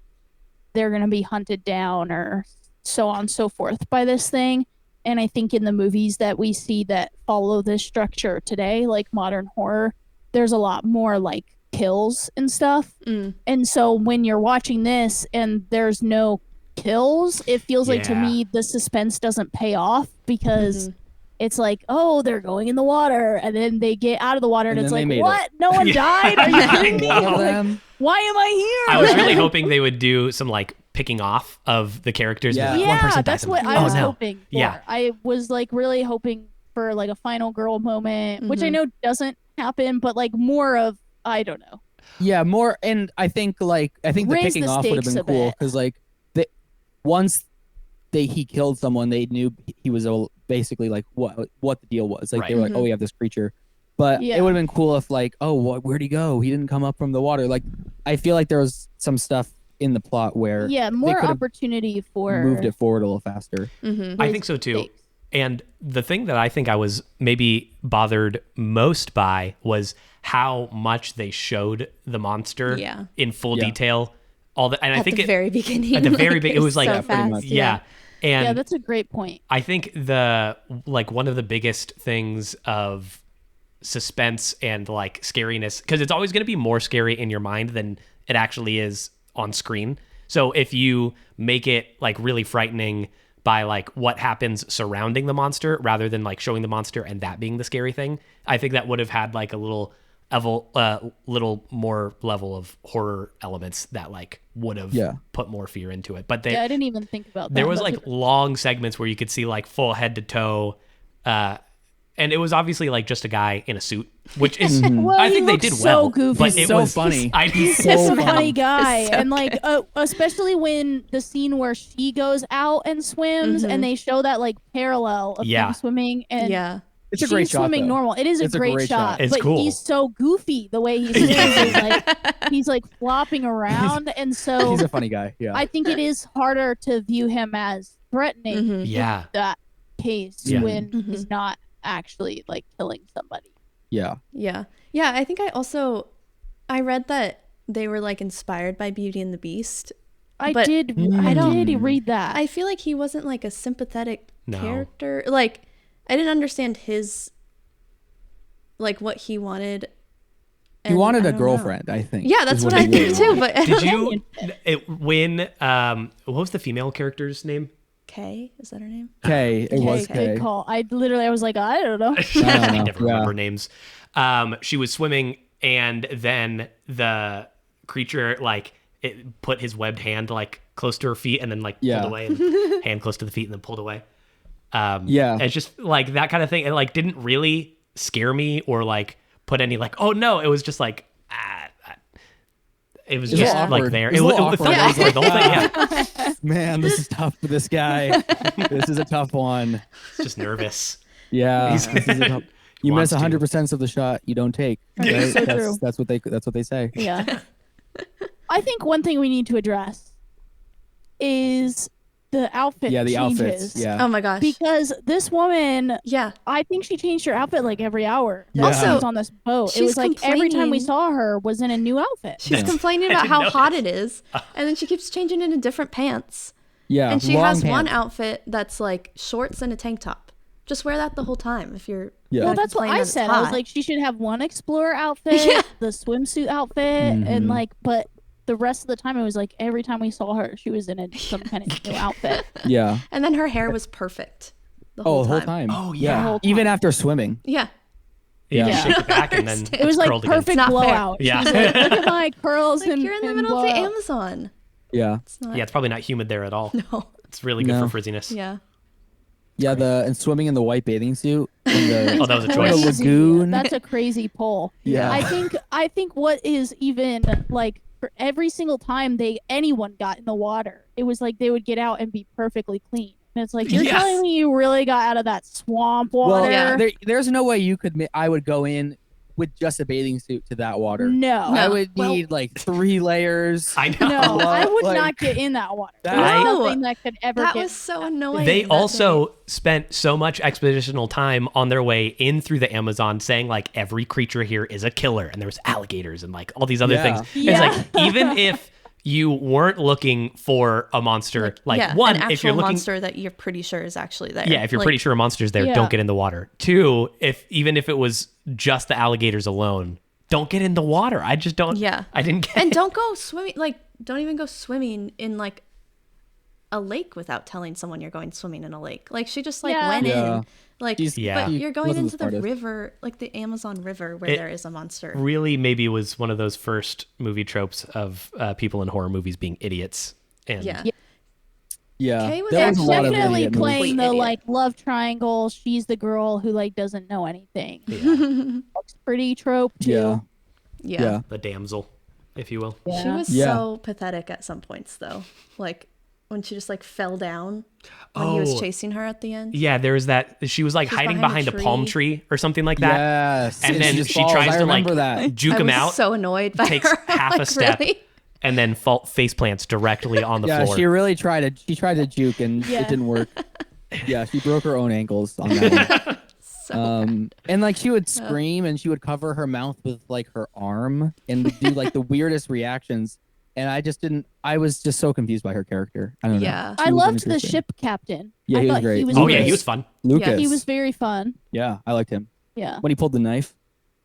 they're going to be hunted down or so on and so forth by this thing. And I think in the movies that we see that follow this structure today, like modern horror, there's a lot more like kills and stuff. And so when you're watching this and there's no kills, it feels like to me the suspense doesn't pay off because it's like, oh, they're going in the water, and then they get out of the water, and it's like, what? No one died? Are you kidding me? Like, why am I here? I was really hoping they would do some like picking off of the characters. Yeah, one person that's dies. what I was hoping for. Yeah. I was like really hoping for like a final girl moment, which I know doesn't happen, but like more of, I don't know. Yeah, more, and I think the picking off would have been cool because like once he killed someone, they knew he was basically like what the deal was. Like they were like, oh, we have this creature. But it would have been cool if like, oh, where'd he go? He didn't come up from the water. Like I feel like there was some stuff in the plot where more opportunity for moved it forward a little faster. I think so too. And the thing that I think I was maybe bothered most by was how much they showed the monster in full detail. And I think at the very beginning, it was like so fast, And that's a great point. I think one of the biggest things of suspense and like scariness, because it's always going to be more scary in your mind than it actually is on screen. So if you make it like really frightening by like what happens surrounding the monster rather than like showing the monster and that being the scary thing, I think that would have had like a little more level of horror elements that like would have put more fear into it. But I didn't even think about that. There was like long segments where you could see like full head to toe, and it was obviously like just a guy in a suit, which is I think they did well. Goofy. But He's it so was funny. He's so a funny guy, so and like especially when the scene where she goes out and swims, and they show that like parallel of him swimming and. It's a great shot. Swimming normal. It is a great shot. It's but cool. He's so goofy the way he swims. He's like flopping around, and so he's a funny guy. Yeah, I think it is harder to view him as threatening. In that case when he's not actually like killing somebody. Yeah. I think I read that they were like inspired by Beauty and the Beast. I did read that. I feel like he wasn't like a sympathetic character. Like I didn't understand his like what he wanted. He and wanted I a don't know. girlfriend, I think. Yeah, that's is what he I think really too. But Did you when what was the female character's name? Kay, is that her name? Kay, it was Kay. Kay. Good call. I was like, I don't know. I don't I know. never Yeah. remember names. She was swimming, and then the creature like it put his webbed hand like close to her feet, and then like Yeah. pulled away, and hand close to the feet, and then pulled away. Yeah. It's just like that kind of thing. It like didn't really scare me or like put any like, oh no. It was just like it was It was just awkward. like there. It was a little felt awkward. awkward the whole thing. Yeah, Man, this is tough for this guy. This is a tough one. it's just nervous. Yeah. This is a tough. You miss Wants to. 100% of the shot you don't take. Right? Right? So true. That's what they say. Yeah. I think one thing we need to address is the outfit Yeah, the changes. outfits. Yeah. Oh my gosh. Because this woman, Yeah. I think she changed her outfit like every hour. Yeah. Also, Also, was on this boat. It she's was like every time we complaining- saw her was in a new outfit. She's Yeah. complaining I about didn't how notice. hot it is, and then she keeps changing into different pants. Yeah. And she long has one pants. outfit that's like shorts and a tank top. Just wear that the whole time if you're. Yeah. Well, gonna that's what complain I that it's said. I was hot. like, she should have one explorer outfit, Yeah. the swimsuit outfit, Mhm. and like, but the rest of the time it was like every time we saw her, she was in some kind of new outfit. Yeah. And then her hair was perfect the Oh, whole the whole time. time. Oh, yeah. The whole Even time. after swimming. Yeah. You Yeah. just shake it back and then It was like curled again. perfect not fair. blowout. She Yeah. was like, look at my curls Like and you're in the and middle of the blowout. Amazon. Yeah. It's not. Yeah, it's probably not humid there at all. No. It's really good No. for frizziness. Yeah. Yeah. And swimming in the white bathing suit. In the, Oh, that was a the choice. Crazy. lagoon. That's a crazy pull. Yeah. I think what is even like for every single time anyone got in the water, it was like they would get out and be perfectly clean. And it's like, you're Yes. telling me you really got out of that swamp water? Well, Yeah. there's no way you could. I would go in with just a bathing suit to that water. No. I would Well- need like 3 layers. I know. No, I would Like, not get in that water. that- There's No. nothing that could ever That get was so annoying. They that also spent so much expositional time on their way in through the Amazon saying like every creature here is a killer and there was alligators and like all these other Yeah. things. Yeah. It's like even if you weren't looking for a monster, like yeah, one, an actual if you're looking monster that you're pretty sure is actually there. yeah, if you're Like, pretty sure a monster's there, Yeah. don't get in the water. Two, even if it was just the alligators alone, don't get in the water. I just don't Yeah. I didn't get And it. don't go swimming. Like, don't even go swimming in like a lake without telling someone you're going swimming in a lake. Like, she just like Yeah. went Yeah. in. Like, Yeah. but you're going Wasn't into the the smartest. river, like the Amazon River, where It- there is a monster. Really maybe was one of those first movie tropes of people in horror movies being idiots. And Yeah. Yeah. Kay was There was a lot of definitely idiot movies. playing the Idiot. like love triangle. She's the girl who like doesn't know anything. Looks pretty trope too. Yeah. Yeah. Yeah. the damsel, if you will. Yeah. She was Yeah. so pathetic at some points, though. Like, when she just like fell down when he was Oh. chasing her at the end. Yeah, there was that. She was like She's hiding behind behind a a palm tree. tree or something like that. Yes. And then just she falls. tries I to like remember that. juke I him was out, so annoyed by takes her. half a Like, step, really? and then face plants directly on the Yeah, floor. she really tried to. She tried to juke and Yeah. it didn't work. Yeah, she broke her own ankles on that one. So And like she would scream and she would cover her mouth with like her arm and do like the weirdest reactions. And I just didn't. I was just so confused by her character. I don't know. Yeah. She I was loved the uninteresting. ship captain. Yeah, I he was thought great. He was Oh Lucas. yeah, great. he was fun. Lucas. He was very fun. Yeah, I liked him Yeah. when he pulled the knife.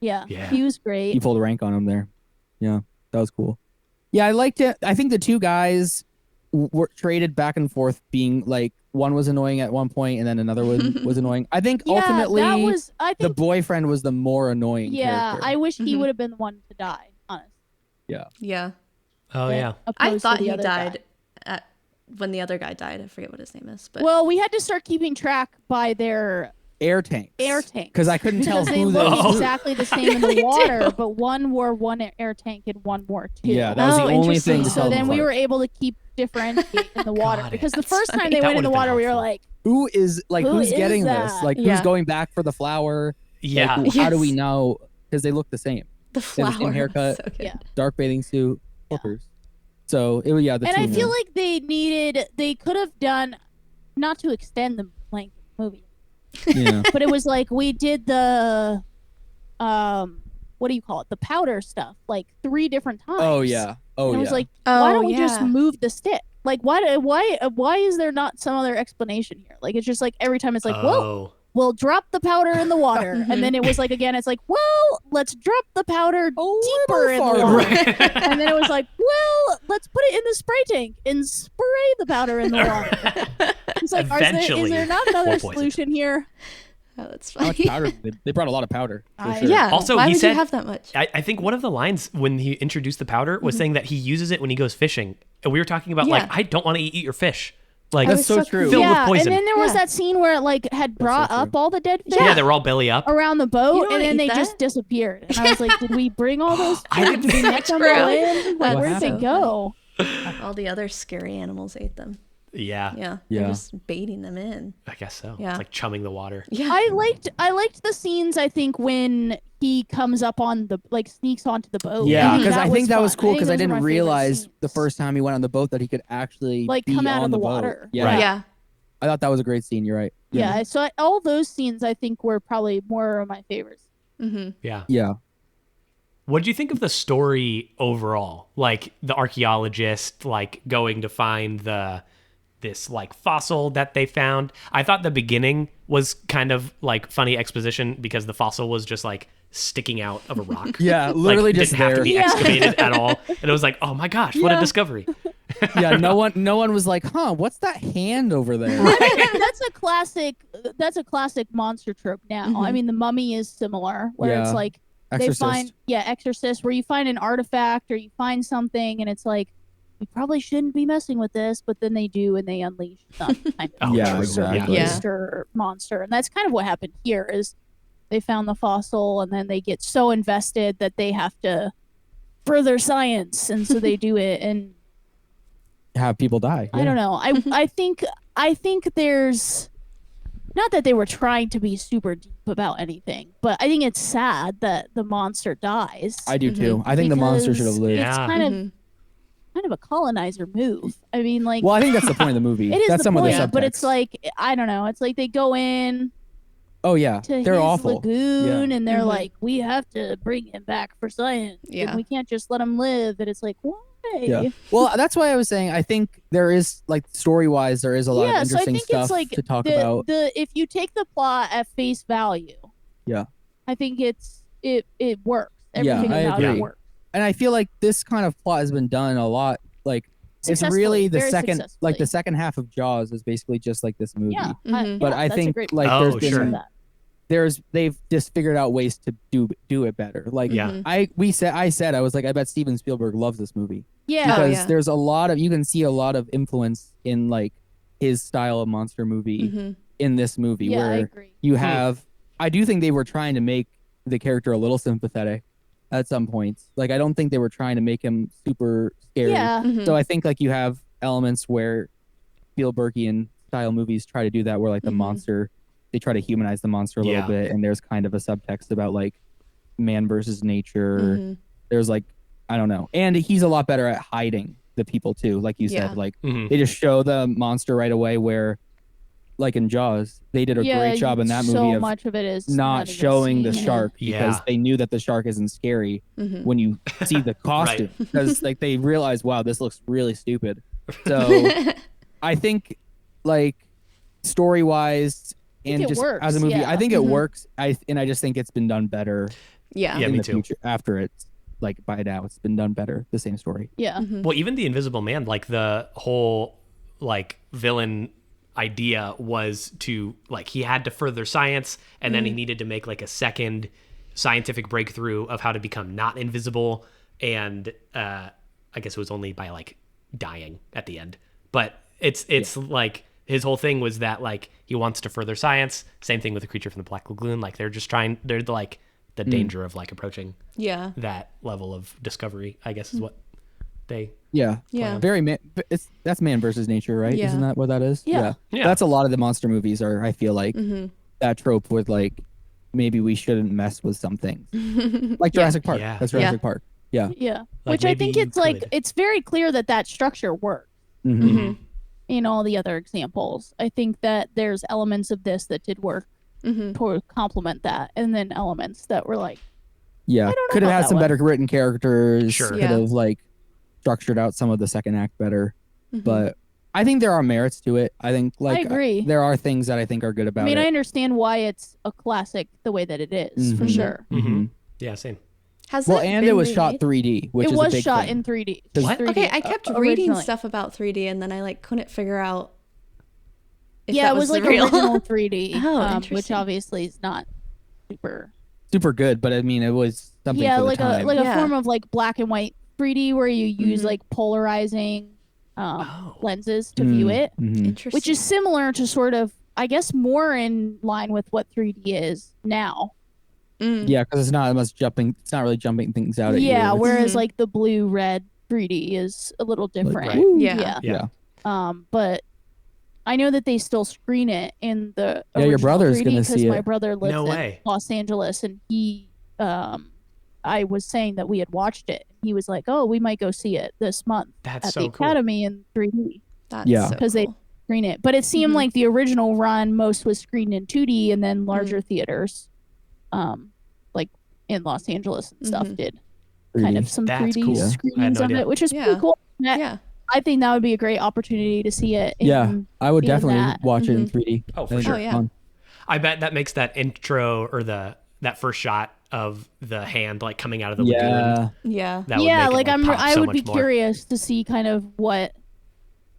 Yeah. Yeah. He was He great. pulled rank on him there. Yeah, that was cool. Yeah, I liked it. I think the two guys were traded back and forth, being like one was annoying at one point and then another one was annoying. I think Yeah, ultimately that was. I the think. boyfriend was the more annoying. Yeah, character. I wish he Mhm. would have been the one to die. Honestly. yeah. Oh yeah. I opposed to thought the he other guy. died when the other guy died. I forget what his name is, but Well, we had to start keeping track by their air tanks. air tanks. Because I couldn't tell Because they who look those. Oh. exactly the same in the really water, do. but one wore one air tank and one wore two. Yeah, that was Oh, the only thing. interesting. To So tell then them we apart. were able to keep differentiate in the water Got it. because the That's first time funny. they That went in the would've been water, we were helpful. like, Who is like Who who's is getting this? that? Like Yeah. who's going back for the flower? yeah, Like, how do Yes. we know? Because they look the same. the They have the flower. same haircut. So good. Yeah. Dark bathing suit, hookers. So it was the and two I of feel them. like they could have done, not to extend the length of the movie, Yeah. but it was like we did the, what do you call it? The powder stuff, like 3 different times. Oh yeah. Oh And yeah. it was like, Oh, why don't we just yeah. move the stick? Like, why is there not some other explanation here? Like, it's just like every time it's like, whoa, we'll drop the powder in the water. And then it was like, again, it's like, well, let's drop the powder deeper in the water. And then it was like, well, let's put it in the spray tank and spray the powder in the water. It's like, is there not another solution here? Oh, that's How much funny. powder? They brought a lot of powder. For sure. Yeah. Also, why he would said- you have that much? I think one of the lines when he introduced the powder was saying that he uses it when he goes fishing. And we were talking about like, I don't want to eat your fish. Like, That's so true. Filled with And poison. then there was that scene where it like had brought so up all the dead fish yeah, they were all belly up. around the You boat, don't and wanna then eat they that? just disappeared. And I was like, did we bring all those? I didn't Did we think let them true. all in? Like, What where did they happened? go? All the other scary animals ate them. Yeah, Yeah. Yeah. They're just baiting them in. I guess so. Yeah. It's like chumming the water. Yeah. I liked the scenes. I think when he comes up on the sneaks onto the boat. Yeah, Mhm. because I think that was fun. cool think because I those were didn't my favorite realize scenes. the first time he went on the boat that he could actually Like, be come out on of the boat. water. Yeah. Right. Yeah. I thought that was a great scene. You're right. Yeah. So all those scenes I think were probably more of my favorites. Mm-hmm. Yeah. Yeah. What did you think of the story overall? Like the archaeologist, like going to find this like fossil that they found. I thought the beginning was kind of like funny exposition because the fossil was just like sticking out of a rock. Yeah, Like, literally just didn't have there. to be excavated at all. And it was like, oh my gosh, what a Yeah. discovery. Yeah, no one was like, huh, what's that hand over there? That's a classic monster trope now. I mean, the Mummy is similar, where Yeah. it's like Exorcist. they find Exorcist, where you find an artifact or you find something, and it's like we probably shouldn't be messing with this, but then they do, and they unleash some kind of Oh, Yeah, true. exactly. Yeah. beast or monster, and that's kind of what happened here. Is they found the fossil, and then they get so invested that they have to further science, and so they do it, and Have people die. I don't know. I think there's not that they were trying to be super deep about anything, but I think it's sad that the monster dies. I do too. I think the monster should have because lived. Yeah. It's kind of a colonizer move. I mean, like Well, I think that's the point of the movie. it is That's the some point, of the but subtext. it's like I don't know. It's like they go in oh yeah, to they're his awful. lagoon and they're Mhm. like, we have to bring him back for science. Yeah. And we can't just let him live. And it's like, why? Yeah. Well, that's why I was saying I think there is like story wise there is a lot of So I interesting think stuff it's like to talk the, about. if you take the plot at face value, Yeah. I think it works. Yeah, Everything I about it agree. works. And I feel like this kind of plot has been done a lot. Like it's Successfully, really the very second like the successfully. second half of Jaws is basically just like this movie. Yeah. Mhm. But yeah, I that's a think great like Oh, there's been sure. that. they've just figured out ways to do it better. Like Yeah. I said I was like I bet Steven Spielberg loves this movie Yeah. because yeah. there's a lot of you can see a lot of influence in like his style of monster movie Mhm. in this movie Yeah, I where agree. you have I do think they were trying to make the character a little sympathetic at some points. Like I don't think they were trying to make him super scary. Yeah. Mhm. So I think like you have elements where Spielbergian style movies try to do that where like the Mhm. monster they try to humanize the monster a little Yeah. bit and there's kind of a subtext about like man versus nature. Mhm. There's like I don't know. And he's a lot better at hiding the people too. Like you Yeah. said, like Mhm. they just show the monster right away where like in Jaws, they did a great job in that movie So of much of it is not even showing the seen. shark Yeah. because they knew that the shark isn't scary Mhm. when you see the costume because like they realize wow this looks really stupid. So I think like story wise and it just works, as a movie yeah. I think it Mhm. works. I just think it's been done better Yeah. Yeah, in me the too. future after it's like by now it's been done better the same story. Yeah. Mhm. Well, even the Invisible Man, like the whole like villain idea was to like he had to further science and then he needed to make like a second scientific breakthrough of how to become not invisible and I guess it was only by like dying at the end. But it's like his whole thing was that like he wants to further science. Same thing with the creature from the Black Lagoon. Like they're like the danger of like approaching Yeah. that level of discovery, I guess is what they Yeah. Yeah. Very man. That's man versus nature, right? Yeah. Isn't that what that is? Yeah. Yeah. That's a lot of the monster movies are. I feel like Mhm. that trope with like maybe we shouldn't mess with some things, like Jurassic Park. Yeah. That's Yeah. Jurassic Park. Yeah. Yeah. Like, Which I maybe think you it's like could. it's very clear that structure works Mhm. Mhm. in all the other examples. I think that there's elements of this that did work Mhm. to complement that, and then elements that were like, Yeah. I don't know Could have about had that some one. better written characters. Sure. Could Yeah. have like structured out some of the second act better. Mhm. But I think there are merits to it. I think I agree. there are things that I think are good about it. I mean, I understand why it's a classic the way that it is, for sure. Yeah, same. And it was shot 3D, which it is was a big shot thing. in 3D. What? 3D Okay, I kept reading originally. stuff about 3D, and then I like couldn't figure out. If Yeah, that it was like real. original 3D, Oh, which interesting. obviously is not super. Super good, but I mean, it was something Yeah, for the like time. a form of like black and white 3D where you use like polarizing lenses to view it, Interesting. which is similar to sort of, I guess, more in line with what 3D is now. Yeah, because it's not much jumping. It's not really jumping things out at you. Yeah, It's- whereas like the blue red 3D is a little different. right. Yeah. But I know that they still screen it in the Yeah, your original brother's 3D gonna because see my it. brother lives No in way. Los Angeles, and he, I was saying that we had watched it. He was like, "Oh, we might go see it this month That's at so the cool. Academy in 3D That's Yeah. so because they cool. screen it." But it seemed like the original run most was screened in 2D, and then larger theaters, like in Los Angeles and stuff, did kind of some That's 3D cool. I had screenings no of idea. it, which is Yeah. pretty cool. Yeah. I think that would be a great opportunity to see it. Yeah, I would in definitely that. watch it in 3D. Oh, I for think sure. it's Oh, yeah. fun. I bet that makes that intro or that first shot of the hand like coming out of the Yeah, lagoon. Yeah. That would Yeah, make like it, pop I so would much be more. curious to see kind of what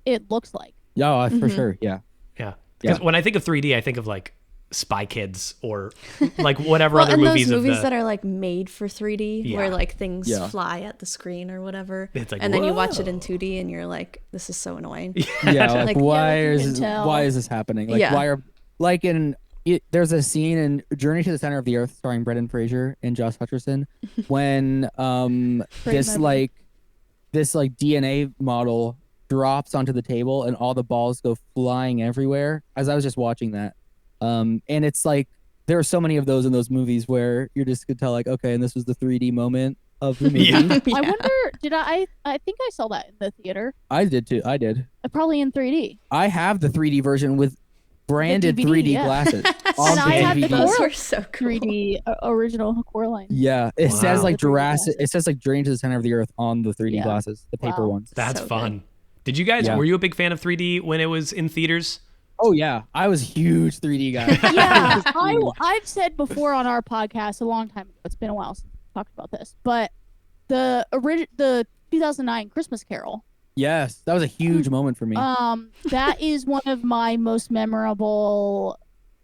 it looks like. yeah, for sure. Yeah, Yeah. Because Yeah. when I think of 3D, I think of like Spy Kids or like whatever Well, other and movies those of movies the. that are like made for 3D, Yeah. where like things Yeah. fly at the screen or whatever, It's like, and then you watch it whoa. in 2D, and you're like, "This is so annoying." yeah. Like, Like, why you is can tell. why is this happening? Like, Yeah. why are like there's a scene in Journey to the Center of the Earth starring Brendan Fraser and Josh Hutcherson when this memory. this DNA model drops onto the table and all the balls go flying everywhere. As I was just watching that, and it's like there are so many of those in those movies where you're just gonna tell like, okay, and this was the 3D moment of the movie. Yeah. I wonder, did I think I saw that in the theater. I did too. I did. Probably in 3D. I have the 3D version with branded DVD, 3D yeah. glasses on And the I have DVD. Those four were so cool. 3D original Coraline. Yeah, it says Wow. like The 3D Jurassic. glasses. It says like Journey to the Center of the Earth on the 3D Yeah. glasses, the paper Wow. ones. That's So fun. good. Did you guys? Yeah. Were you a big fan of 3D when it was in theaters? Oh yeah, I was a huge 3D guy. Yeah, I've said before on our podcast a long time ago. It's been a while since we talked about this, but the 2009 Christmas Carol. Yes, that was a huge moment for me. That is one of my most memorable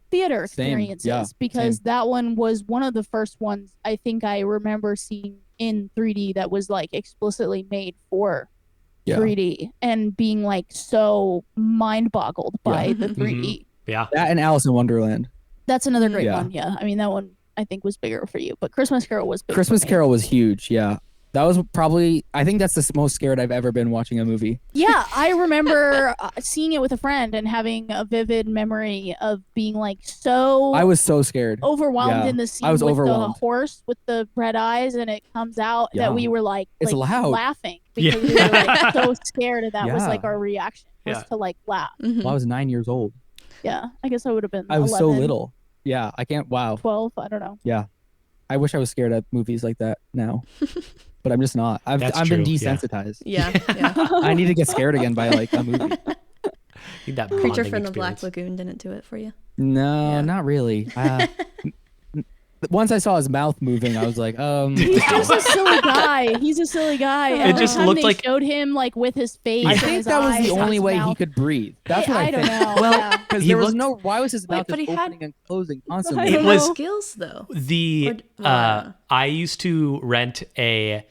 theater Same, experiences yeah, because that one was one of the first ones I think I remember seeing in 3D that was like explicitly made for Yeah. 3D and being like so mind boggled by the 3D. Yeah. That and Alice in Wonderland. That's another great Yeah. one. Yeah, I mean that one I think was bigger for you, but Christmas Carol was big. Christmas for me. Carol was huge. Yeah, that was probably. I think that's the most scared I've ever been watching a movie. Yeah, I remember seeing it with a friend and having a vivid memory of being like so I was so scared. overwhelmed Yeah, in the scene I was with overwhelmed. the horse with the red eyes, and it comes out Yeah. that we were like, It's like loud. laughing Yeah. because we were like so scared, and that was Yeah. like our reaction was Yeah. to like laugh. Well, I was 9 years old. Yeah, I guess I would have been. I was 11, so little. Yeah, I can't. Wow. 12. I don't know. Yeah, I wish I was scared at movies like that now, but I'm just not. I've That's been true, yeah. desensitized. Yeah. Yeah. I need to get scared again by like a movie. Need that Creature bonding from the Black experience. Lagoon didn't do it for you. No, Yeah. not really. Once I saw his mouth moving, I was like, He's just a silly guy. He's a silly guy. It Every just time looked they like- showed him like with his face. I and think his that was eyes the and only his way he mouth. could breathe. That's what I don't think. know. Well, yeah. Because He there was looked- no. Why was his mouth but just he had- opening and closing I constantly? don't It was- know. skills though. The I used to rent a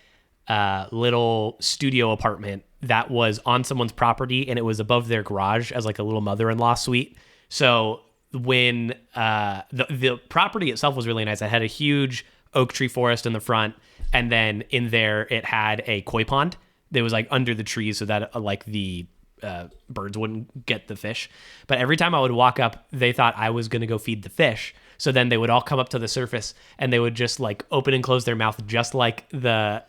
little studio apartment that was on someone's property, and it was above their garage as like a little mother-in-law suite. So when the property itself was really nice, it had a huge oak tree forest in the front, and then in there it had a koi pond that was like under the trees so that like the birds wouldn't get the fish. But every time I would walk up, they thought I was going to go feed the fish. So then they would all come up to the surface and they would just like open and close their mouth just like the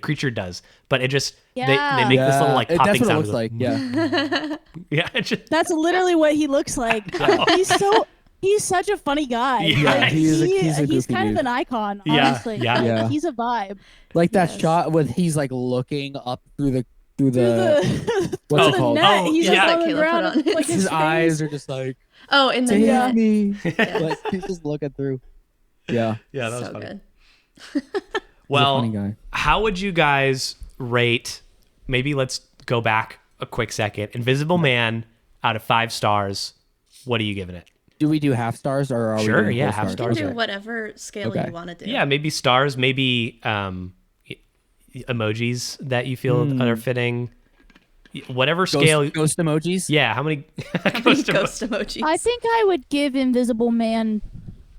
creature does. But it just they make this little like popping that's what it sound. looks like. Yeah, Yeah, it just, That's literally what he looks like. He's such a funny guy. Yeah, Like, he's a goofy kind dude. of an icon, Yeah, honestly. yeah. Like, Yeah. he's a vibe. like that Yes. shot with he's like looking up through through the what's it Oh, called? net. He yeah. just On let the Caleb ground, put on like it. His eyes are just like, Oh, in the take net. me. Yeah. Like he's just looking through. Yeah. Yeah, that was So funny. good. He's a Well, funny guy. how would you guys rate? Maybe let's go back a quick second. Invisible Man out of 5 stars. What are you giving it? Do we do half stars or are Sure, we doing yeah, full half You can stars. do Okay. whatever scale Okay. you want to do. Yeah, maybe stars, maybe emojis that you feel are fitting. Whatever scale. Ghost emojis? Yeah, how many Ghost emojis. I think I would give Invisible Man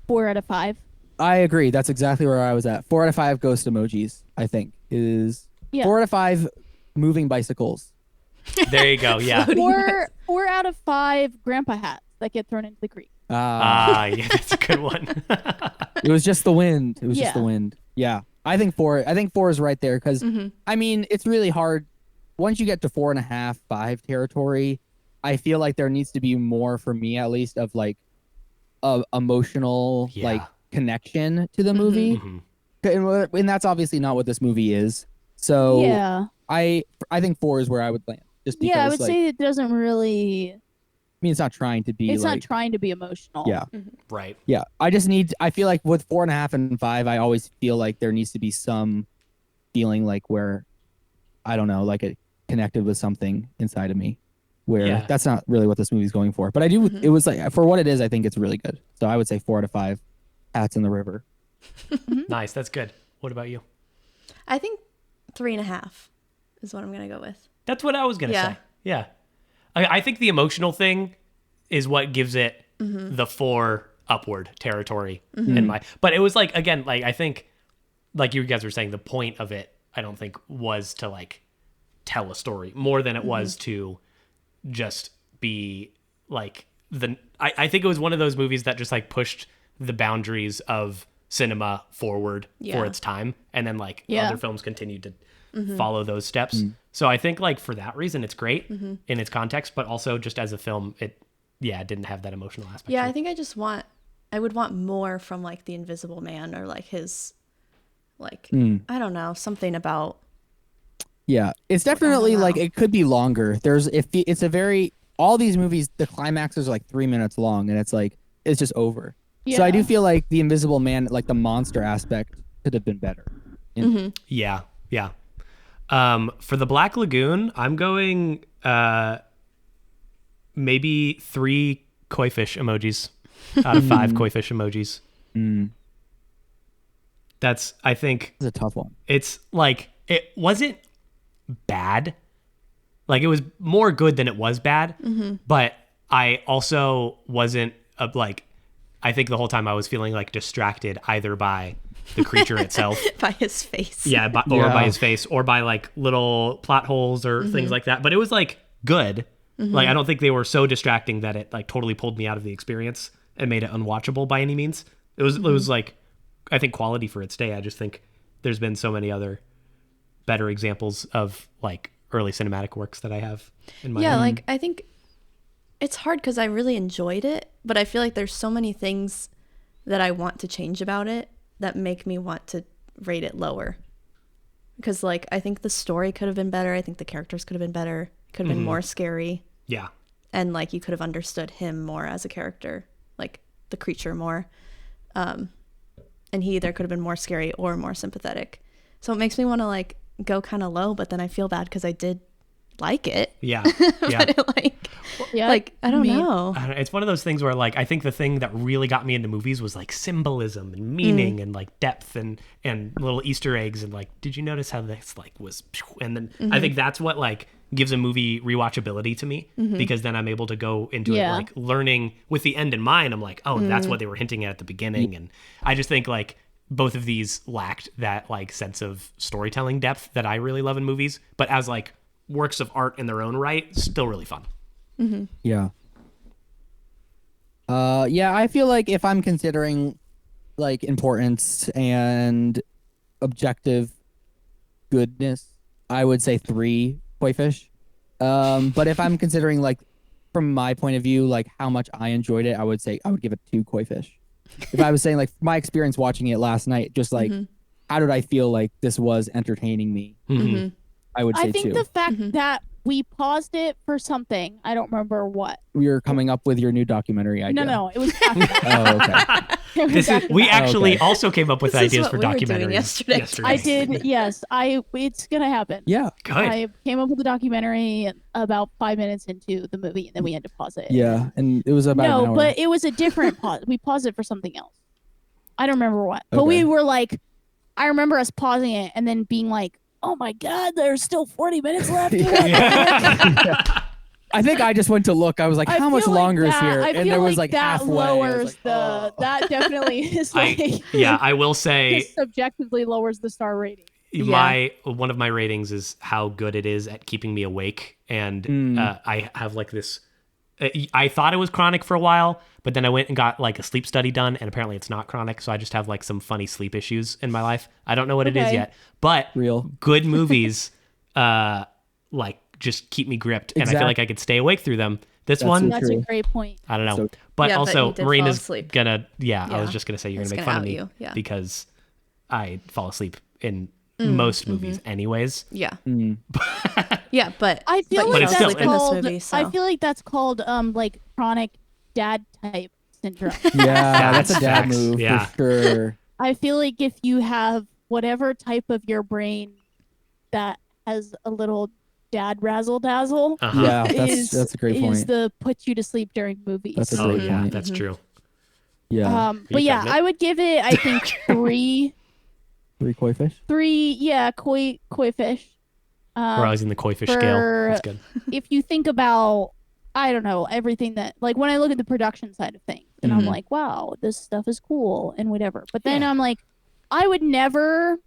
4 out of 5. I agree. That's exactly where I was at. 4 out of 5 ghost emojis, I think, is Yeah. 4 out of 5 moving bicycles. There you go. Yeah. Four out of 5 grandpa hats that get thrown into the creek. Yeah, that's a good one. It was just the wind. It was just Yeah. the wind. Yeah. I think 4. I think 4 is right there because I mean it's really hard once you get to 4.5, 5 territory. I feel like there needs to be more for me at least of like a emotional Yeah. like connection to the movie, and that's obviously not what this movie is. So Yeah. I think 4 is where I would land. Just because Yeah, I would like, say it doesn't really. I mean it's not trying to be It's like not trying to be emotional. yeah. Right. Yeah, I feel like with 4.5 and 5, I always feel like there needs to be some feeling like where, I don't know, like it connected with something inside of me where Yeah. that's not really what this movie's going for. But I do, it was like, for what it is, I think it's really good. So I would say 4 out of 5 hats in the river. Nice. That's good. What about you? I think 3.5 is what I'm gonna go with. That's what I was going to Yeah. say. Yeah. I think the emotional thing is what gives it the 4 upward territory in my, but it was like, again, like, I think like you guys were saying, the point of it, I don't think was to like tell a story more than it was to just be like I think it was one of those movies that just like pushed the boundaries of cinema forward Yeah. for its time. And then like Yeah. other films continued to follow those steps. So I think like for that reason, it's great in its context, but also just as a film, it didn't have that emotional aspect. Yeah, to I it. think I would want more from like the Invisible Man or like his, like I don't know, something about. Yeah, it's definitely know. like, it could be longer. It's a very, all these movies, the climaxes are like 3 minutes long and it's like, it's just over. So I do Yeah. feel like the Invisible Man, like the monster aspect could have been better. Yeah. For the Black Lagoon, I'm going maybe 3 koi fish emojis out of 5 koi fish emojis. That's, I think, It's a tough one. it's like, it wasn't bad. Like, it was more good than it was bad. But I also wasn't I think the whole time I was feeling like distracted either by the creature itself. By his face. Yeah, or by his face, or by like little plot holes or things like that. But it was like good. Like, I don't think they were so distracting that it like totally pulled me out of the experience and made it unwatchable by any means. It was like, I think, quality for its day. I just think there's been so many other better examples of like early cinematic works that I have in my Yeah, like I think it's hard because I really enjoyed it, but I feel like there's so many things that I want to change about it that make me want to rate it lower. Because like I think the story could have been better. I think the characters could have been better. Could have been more scary, Yeah. and like you could have understood him more as a character, like the creature more. And he either could have been more scary or more sympathetic. So it makes me want to like go kind of low, but then I feel bad because I did like it. Yeah. Yeah. But Yeah. like I don't Me. know. I don't know, it's one of those things where like I think the thing that really got me into movies was like symbolism and meaning and like depth and little Easter eggs and like, did you notice how this like was, and then I think that's what like gives a movie rewatchability to me, because then I'm able to go into it Yeah. like learning with the end in mind. I'm like, oh, that's what they were hinting at the beginning. And I just think like both of these lacked that like sense of storytelling depth that I really love in movies, but as like works of art in their own right, still really fun. Yeah. Yeah, I feel like if I'm considering like importance and objective goodness, I would say 3 koi fish. But if I'm considering like from my point of view, like how much I enjoyed it, I would say I would give it 2 koi fish. If I was saying like my experience watching it last night, just like how did I feel like this was entertaining me? I would say I think 2. the fact that we paused it for something, I don't remember what. We were coming up with your new documentary idea. No, it was after that. Oh, okay. It was This is after we that. actually Okay. also came up with This is ideas what for we were documentaries doing yesterday. I did, yes. It's gonna happen. Yeah. Good. I came up with the documentary about 5 minutes into the movie, and then we had to pause it. Yeah. And it was about an No, hour. but it was a different pause. We paused it for something else. I don't remember what. But Okay. we were like, I remember us pausing it and then being like, oh my God, there's still 40 minutes left. I think I just went to look. I was like, I how much feel like longer is that- here? I And feel there was like like that halfway. I was lowers like, the. oh. That definitely is like. I will say just subjectively lowers the star rating. one of my ratings is how good it is at keeping me awake, and I have like this. I thought it was chronic for a while, but then I went and got like a sleep study done, and apparently it's not chronic. So I just have like some funny sleep issues in my life. I don't know what it is Okay. yet, but Real. good movies, like just keep me gripped, and I feel like I could stay awake through them. This That's one, so That's a true. great point. I don't know, So- but Yeah, but also you did fall Marina's asleep. gonna. I was Yeah. just gonna say you're It's gonna make gonna fun of out me you, yeah. because I fall asleep in most movies, anyways. Yeah. Mm. Yeah, but I feel but like it's that's still- called. in this movie. So. I feel like that's called like chronic dad type syndrome. Yeah, that's a Facts, dad facts. move Yeah. for sure. I feel like if you have whatever type of your brain that has a little dad razzle dazzle, Uh-huh. Yeah, is that's a great is point. the puts you to sleep during movies. That's a Oh great yeah, point. that's true. Yeah. But you yeah, pregnant? I would give it. I think 3. 3 koi fish? 3. Yeah, koi fish. We're always in the koi fish for- scale. That's good. If you think about, I don't know, everything that, like when I look at the production side of things, and I'm Mhm. like, wow, this stuff is cool and whatever. But then Yeah. I'm like, I would never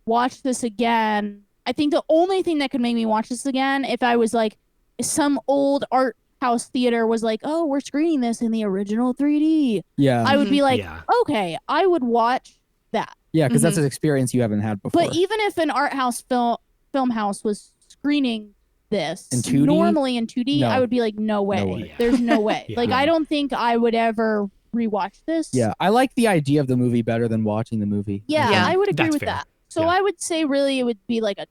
watch this again. I think the only thing that could make me watch this again if I was like, some old art house theater was like, oh, we're screening this in the original 3D. Yeah. I would be like, Yeah. okay, I would watch that. Yeah, because that's an experience you haven't had before. But even if an art house film house was screening this In 2D? normally in 2D, No. I would be like, no way. way. Yeah. There's no way. Yeah. Like, I don't think I would ever rewatch this. Yeah, I like the idea of the movie better than watching the movie. Yeah, Yeah. I would agree That's with fair. that. So Yeah. I would say really it would be like a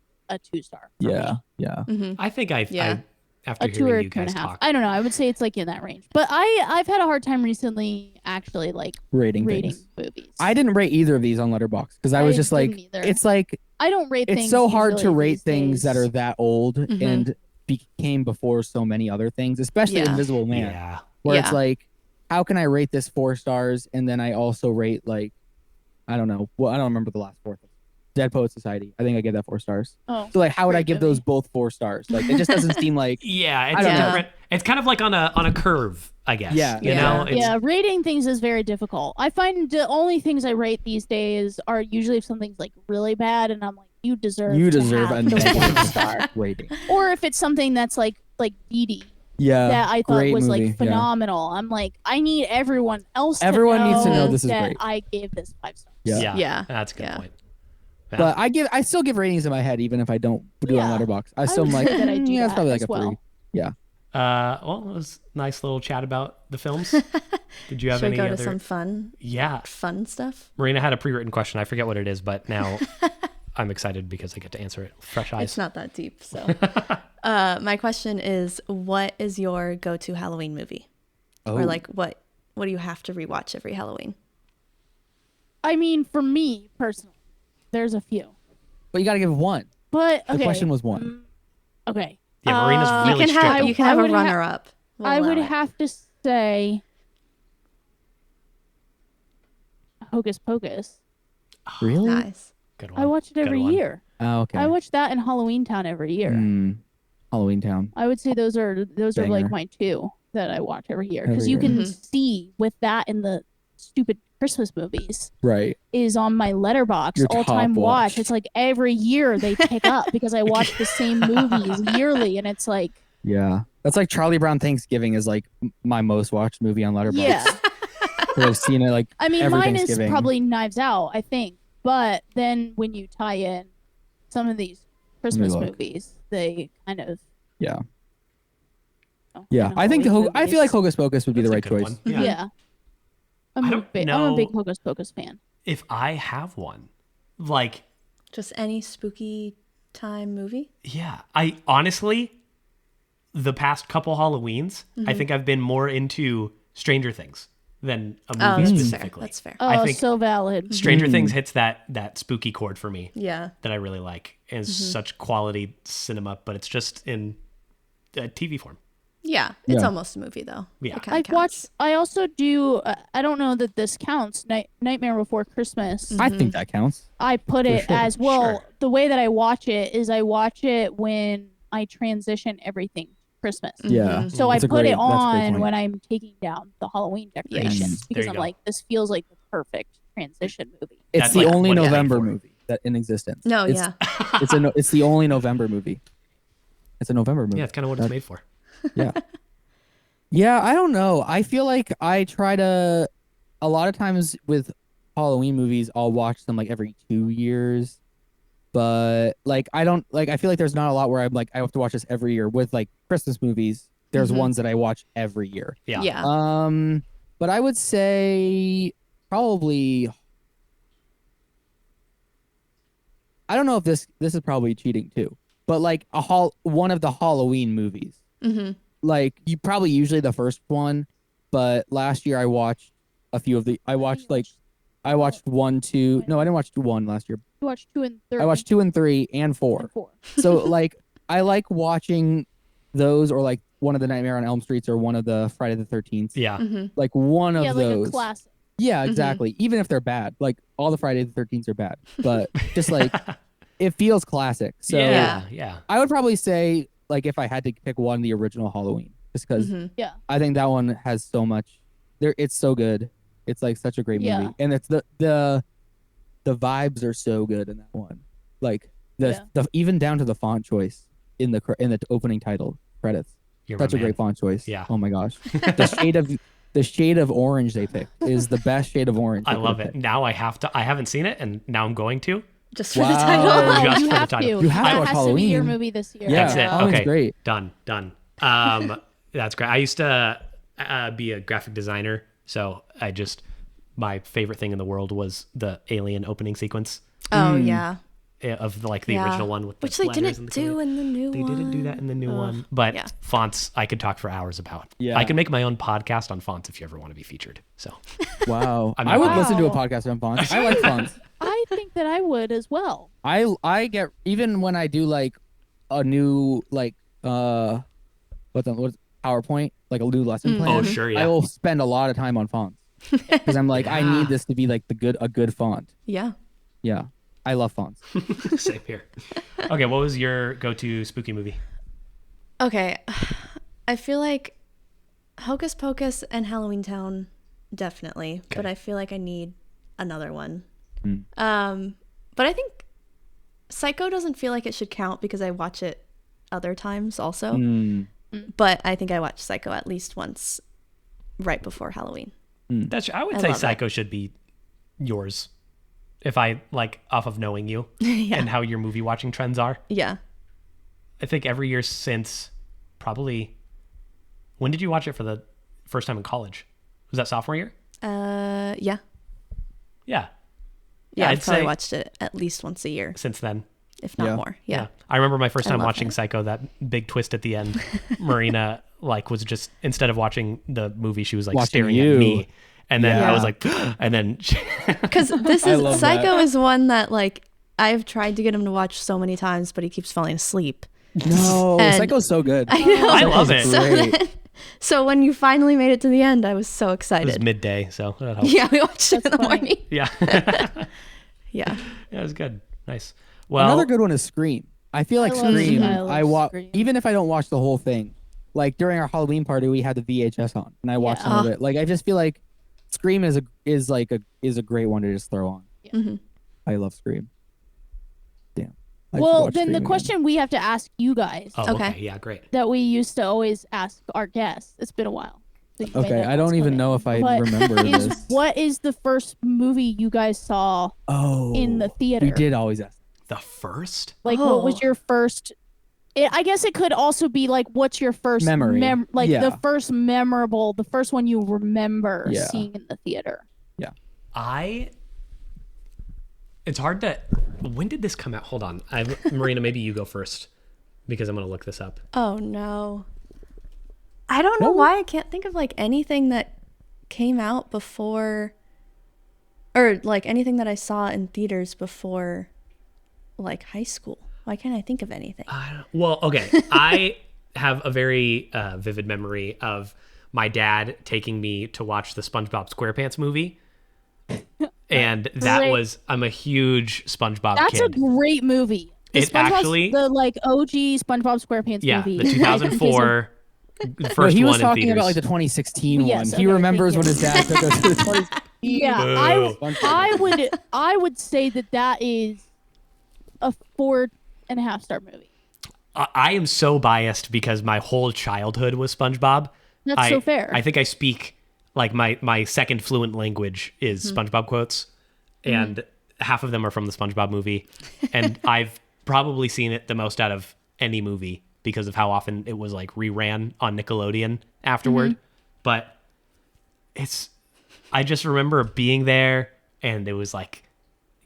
2-star. for Yeah, me. yeah. I think Yeah. after A 2 hearing or you 2.5. guys talk, I don't know. I would say it's like in that range. But I've had a hard time recently actually like Rating rating things. movies. I didn't rate either of these on Letterboxd because I was just like, didn't either. it's like I don't rate things. it's so hard to usually rate these things that days. are that old and became before so many other things, especially Yeah. Invisible Man, yeah, where Yeah. it's like, how can I rate this 4 stars and then I also rate like, I don't know, well, I don't remember the last 4 things. Dead Poet Society. I think I gave that 4 stars. Oh. So like, how would I Great give movie. those both 4 stars? Like, it just doesn't seem like. yeah. It's I don't know. different. It's kind of like on a curve, I guess. Yeah. you Yeah. know. It's, Yeah, rating things is very difficult. I find the only things I rate these days are usually if something's like really bad and I'm like, you deserve You to deserve have a the negative 1 star. rating. Or if it's something that's like Dee Dee Yeah. that I thought great was movie, like yeah. phenomenal. I'm like, I need everyone else Everyone needs to know know this is that great. I gave this 5 stars. Yeah. yeah, Yeah. That's a good Yeah. point. But I still give ratings in my head even if I don't do it on Yeah. Letterboxd. I still am would like, say that I do yeah, it's that probably like as a 3. well. Well, it was a nice little chat about the films. Did you have Should we any go other? to some fun Yeah, stuff? Marina had a pre-written question. I forget what it is, but now I'm excited because I get to answer it. Fresh eyes. It's not that deep. So, my question is, what is your go-to Halloween movie, or like what do you have to rewatch every Halloween? I mean, for me personally, there's a few. But you got to give 1. But okay. The question was 1. Okay. Yeah, Marina's Uh, really You can have strict. you can I have a would ha- runner-up. We'll I allow would it. have to say Hocus Pocus. Really? Nice. Good one. I watch it Good every one. year. Oh, okay. I watch that in Halloween Town every year. Halloween Town. I would say those are Banger. like my 2 that I watch every year Every because you year. can see with that in the stupid Christmas movies Right. is on my Letterbox Your all-time top watch. watch. It's like every year they pick up because I watch the same movies yearly, and it's like Yeah. That's like Charlie Brown Thanksgiving is like my most watched movie on Letterboxd. yeah. 'Cause I've seen it like I mean, every mine is Thanksgiving. probably Knives Out, I think. But then when you tie in some of these Christmas look. movies, they kind of Yeah. oh, Yeah. kind of I think Halloween I feel like movies. Hocus Pocus would be That's the a right good choice. one. Yeah. I'm I a don't big, know. I'm a big Hocus Pocus fan. If I have one, like Just any spooky time movie. Yeah. I honestly, the past couple Halloweens, I think I've been more into Stranger Things than a movie That's specifically. fair. That's fair. Oh, I think so valid. Stranger Things hits that spooky chord for me Yeah. that I really like. And it's such quality cinema, but it's just in TV form. Yeah. It's Yeah. almost a movie though. Yeah. It kinda I've counts. watched. I also do. I don't know that this counts. Nightmare Before Christmas. I think that counts. I put it sure. as well. Sure. The way that I watch it is I watch it when I transition everything to Christmas. Yeah. So I That's a put great- it that's a great on point. when I'm taking down the Halloween decorations There because you I'm go. like, this feels like the perfect transition movie. It's That's the like only what it's made November for. movie that in existence. No, it's, yeah. It's the only November movie. It's a November movie. Yeah, it's kind of what it's made for. Yeah. Yeah, I don't know. I feel like I try to a lot of times with Halloween movies, I'll watch them like every 2 years. But like I don't like I feel like there's not a lot where I'm like I have to watch this every year. With like Christmas movies, there's ones that I watch every year. Yeah. Yeah. But I would say probably I don't know if this is probably cheating too. But like one of the Halloween movies. Like you probably usually the first one, but last year I watched a few of the I watched 1, 2. No, I didn't watch 1 last year. You watch 2 and 3. I watched 2 and 3 and 4. and 4. So like I like watching those or like one of the Nightmare on Elm Streets or one of the Friday the 13th. Yeah. Like one of Yeah, like those. a classic. Yeah, exactly. Even if they're bad. Like all the Friday the 13th are bad. But just like it feels classic. So yeah. Yeah. I would probably say like if I had to pick one, the original Halloween. Just because Yeah. I think that one has so much there it's so good. It's like such a great movie. Yeah. And it's the vibes are so good in that one. Like the even down to the font choice in the opening title credits. You're Such my a great man. font choice. Yeah. Oh my gosh. The shade of orange they picked is the best shade of orange. I they love could've it. picked. Now I haven't seen it, and now I'm going to. Just for the Wow. title. Oh, Just you for the have to. title. You have to That watch has to be your Halloween. movie this year. Yeah. That's it. Halloween's Okay. great. Done. That's great. I used to be a graphic designer, so my favorite thing in the world was the Alien opening sequence Oh yeah. of the Yeah. original one with Which the they letters and didn't the do in the new They one. didn't do that in the new one, but yeah. fonts I could talk for hours about. Yeah. I can make my own podcast on fonts if you ever want to be featured. So Wow. I'm I would not- listen to a Wow. podcast on fonts. I like fonts. I think that I would as well. I get even when I do like a new like what's PowerPoint like a new lesson plan. Oh, sure, yeah. I will spend a lot of time on fonts because I'm like I need this to be like a good font. Yeah. Yeah, I love fonts. same here. Okay, what was your go-to spooky movie? Okay. I feel like Hocus Pocus and Halloween Town definitely, but I feel like I need another one. But I think Psycho doesn't feel like it should count because I watch it other times also. But I think I watched Psycho at least once right before Halloween. I would I say love it. Psycho should be yours. If I like off of knowing you Yeah. and how your movie watching trends are. Yeah. I think every year since probably when did you watch it for the first time in college? Was that sophomore year? Yeah. Yeah. Yeah, I'd I've probably say watched it at least once a year, since then. if not Yeah. more. Yeah. I remember my first I time love watching it. Psycho, that big twist at the end. Marina was just instead of watching the movie, she was like Watching staring you. at me. And then I Yeah. was like, and then Because this I is love Psycho that. is one that like I've tried to get him to watch so many times, but he keeps falling asleep. No, And- Psycho's so good. I know. I love it. Great. So when you finally made it to the end, I was so it was excited. midday, so that helps. Yeah, we watched it in That's the funny. morning. Yeah. Yeah. Yeah, it was good. Nice. Well, Another good one is Scream. I feel like I love Scream. Scream. I watch Scream. even if I don't watch the whole thing. Like during our Halloween party, we had the VHS on, and I watched some of it. Like I just feel like Scream is a great one to just throw on. Mhm. I love Scream. Damn. I should Well, watch then Scream the again. question we have to ask you guys oh, Okay. okay. Yeah, great. that we used to always ask our guests. It's been a while. So you guys Okay, I know don't what's even coming. know if I But remember is this. what is the first movie you guys saw Oh, in the theater? we did always ask. The first? Like, what Oh. was your first? I guess it could also be like, what's your first Memory. like Yeah. the first memorable, the first one you remember Yeah. seeing in the theater. It's hard to. When did this come out? Hold on, Marina. Maybe you go first because I'm gonna look this up. Oh no. I don't know why I can't think of like anything that came out before, or like anything that I saw in theaters before like high school. Why can't I think of anything? Well, okay. I have a very vivid memory of my dad taking me to watch the SpongeBob SquarePants movie. And that was, I'm a huge SpongeBob That's kid. a great movie. It actually, the like OG SpongeBob SquarePants movie. the 2004 the first he was one in talking theaters. about like the 2016 Yes, one. okay, He remembers thank when his dad took us to the 2016. Yeah, I would say that is a 4.5-star movie. I am so biased because my whole childhood was SpongeBob. That's so fair. I think I speak like my second fluent language is SpongeBob quotes, and half of them are from the SpongeBob movie, and I've probably seen it the most out of any movie because of how often it was like reran on Nickelodeon afterward. But I just remember being there, and it was like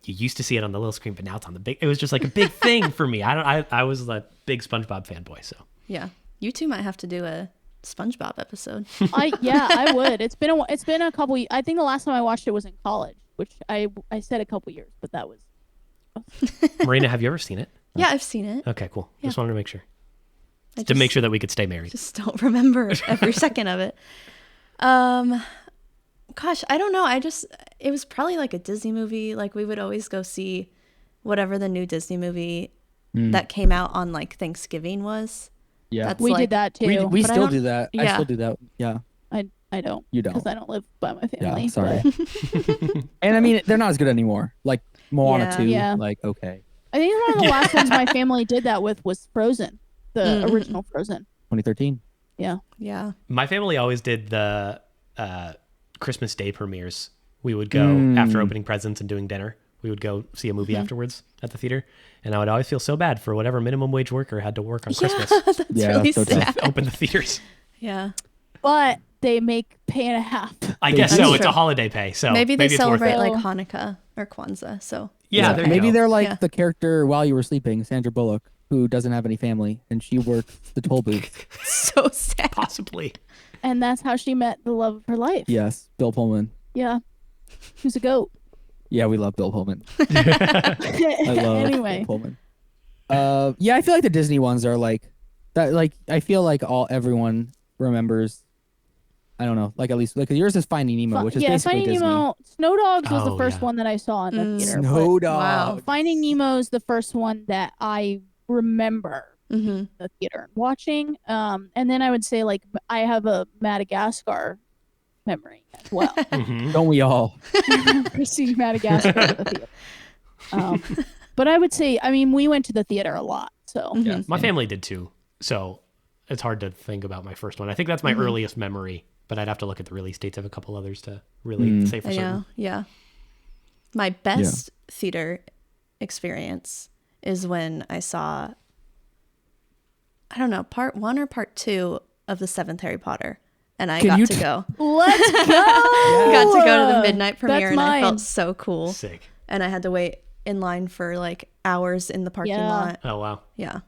you used to see it on the little screen, but now it's on the big. It was just like a big thing for me. I was a big SpongeBob fanboy. So Yeah. You two might have to do a SpongeBob episode. I would. It's been a couple. I think the last time I watched it was in college, which I said a couple years, but that was. Marina, have you ever seen it? Yeah, I've seen it. Okay, cool. Yeah. Just wanted to make sure. I To make sure that we could stay married. just don't remember every second of it. Gosh, I don't know. It was probably like a Disney movie. Like we would always go see whatever the new Disney movie that came out on like Thanksgiving was. Yeah, That's We like, did that too. we But I still don't- do that. I yeah. still do that. Yeah, I don't. You don't. because I don't live by my family. yeah. Sorry. but And I mean, they're not as good anymore. Like Moana Yeah. 2. Yeah. Like okay, I think one of the last ones my family did that with was Frozen, the original Frozen. 2013. Yeah. Yeah. My family always did the Christmas Day premieres. We would go after opening presents and doing dinner. We would go see a movie afterwards at the theater, and I would always feel so bad for whatever minimum wage worker had to work on Christmas. That's Yeah, really so tough. sad. Open the theaters. Yeah. But they make pay and a half. I guess do. so. It's a holiday pay, so Maybe they it's worth celebrate it. like Hanukkah or Kwanzaa. So Yeah, there you maybe go. they're like Yeah. the character while you were sleeping, Sandra Bullock, who doesn't have any family, and she works the toll booth. so sad. Possibly. And that's how she met the love of her life. Yes, Bill Pullman. Yeah. Who's a goat. Yeah, we love Bill Pullman. I love Anyway. Bill Pullman. Yeah, I feel like the Disney ones are like that. Like I feel like everyone remembers. I don't know, like at least like yours is Finding Nemo, which is basically Finding Disney. Nemo. Snow Dogs was the Oh, first yeah. one that I saw in the theater. Snow but Dog. Wow. Finding Nemo is the first one that I remember Mm-hmm. the theater watching. And then I would say like I have a Madagascar memory as well. Mhm. Don't we all? For seeing Madagascar at the theater. But I would say, I mean, we went to the theater a lot. So Yeah, my family did too. So it's hard to think about my first one. I think that's my earliest memory, but I'd have to look at the release dates of a couple others to really say for I certain. know. Yeah. My best theater experience is when I saw, I don't know, part 1 or part 2 of the 7th Harry Potter. And I got to go. let's go. Got to go to the midnight premiere and I mine. felt so cool. Sick. And I had to wait in line for like hours in the parking Yeah. lot. Oh, wow. Yeah.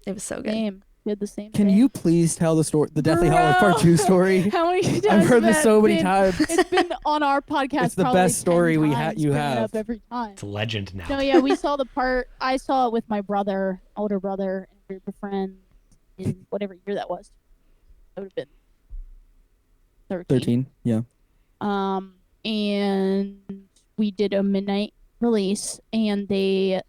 It was so good. Same. Did the same Can thing. you please tell the story, the Deathly Hallows Part 2 story? How many times I've heard this has so many been- times. It's been on our podcast. It's the probably best story 10 you times, have. bring it up every time. It's a legend now. No, yeah, we saw the part. I saw it with my brother, older brother, and a group of friends in whatever year that was. That would have been 13. Yeah. And we did a midnight release, and they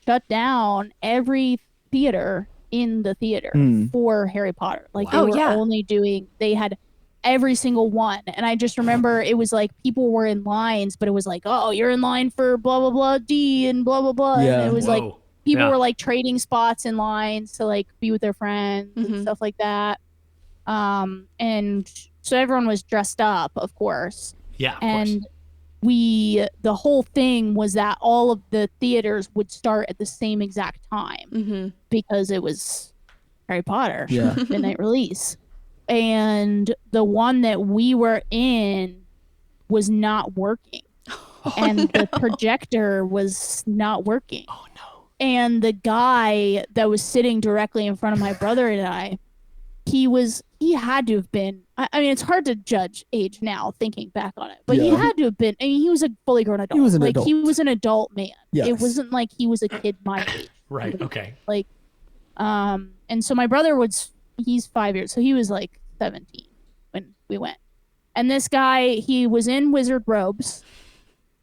shut down every theater in the theater for Harry Potter. Like they Wow. were Oh, yeah. only doing. They had every single one, and I just remember it was like people were in lines, but it was like, oh, you're in line for blah blah blah D and blah blah blah. Yeah. And it was like Whoa. people Yeah. were like trading spots in lines to like be with their friends and stuff like that. And so everyone was dressed up, of course. Yeah, of And course. the whole thing was that all of the theaters would start at the same exact time Mm-hmm. because it was Harry Potter Yeah. midnight release. And the one that we were in was not working. and the projector was not working. Oh no. And the guy that was sitting directly in front of my brother and I, he had to have been, I mean, it's hard to judge age now thinking back on it, but he Yeah. had to have been, I mean, he was a fully grown adult. He was an like adult. he was an adult man. Yes. It wasn't like he was a kid my age. Right. Okay. Like, and so my brother he's 5 years, so he was like 17 when we went. And this guy, he was in wizard robes.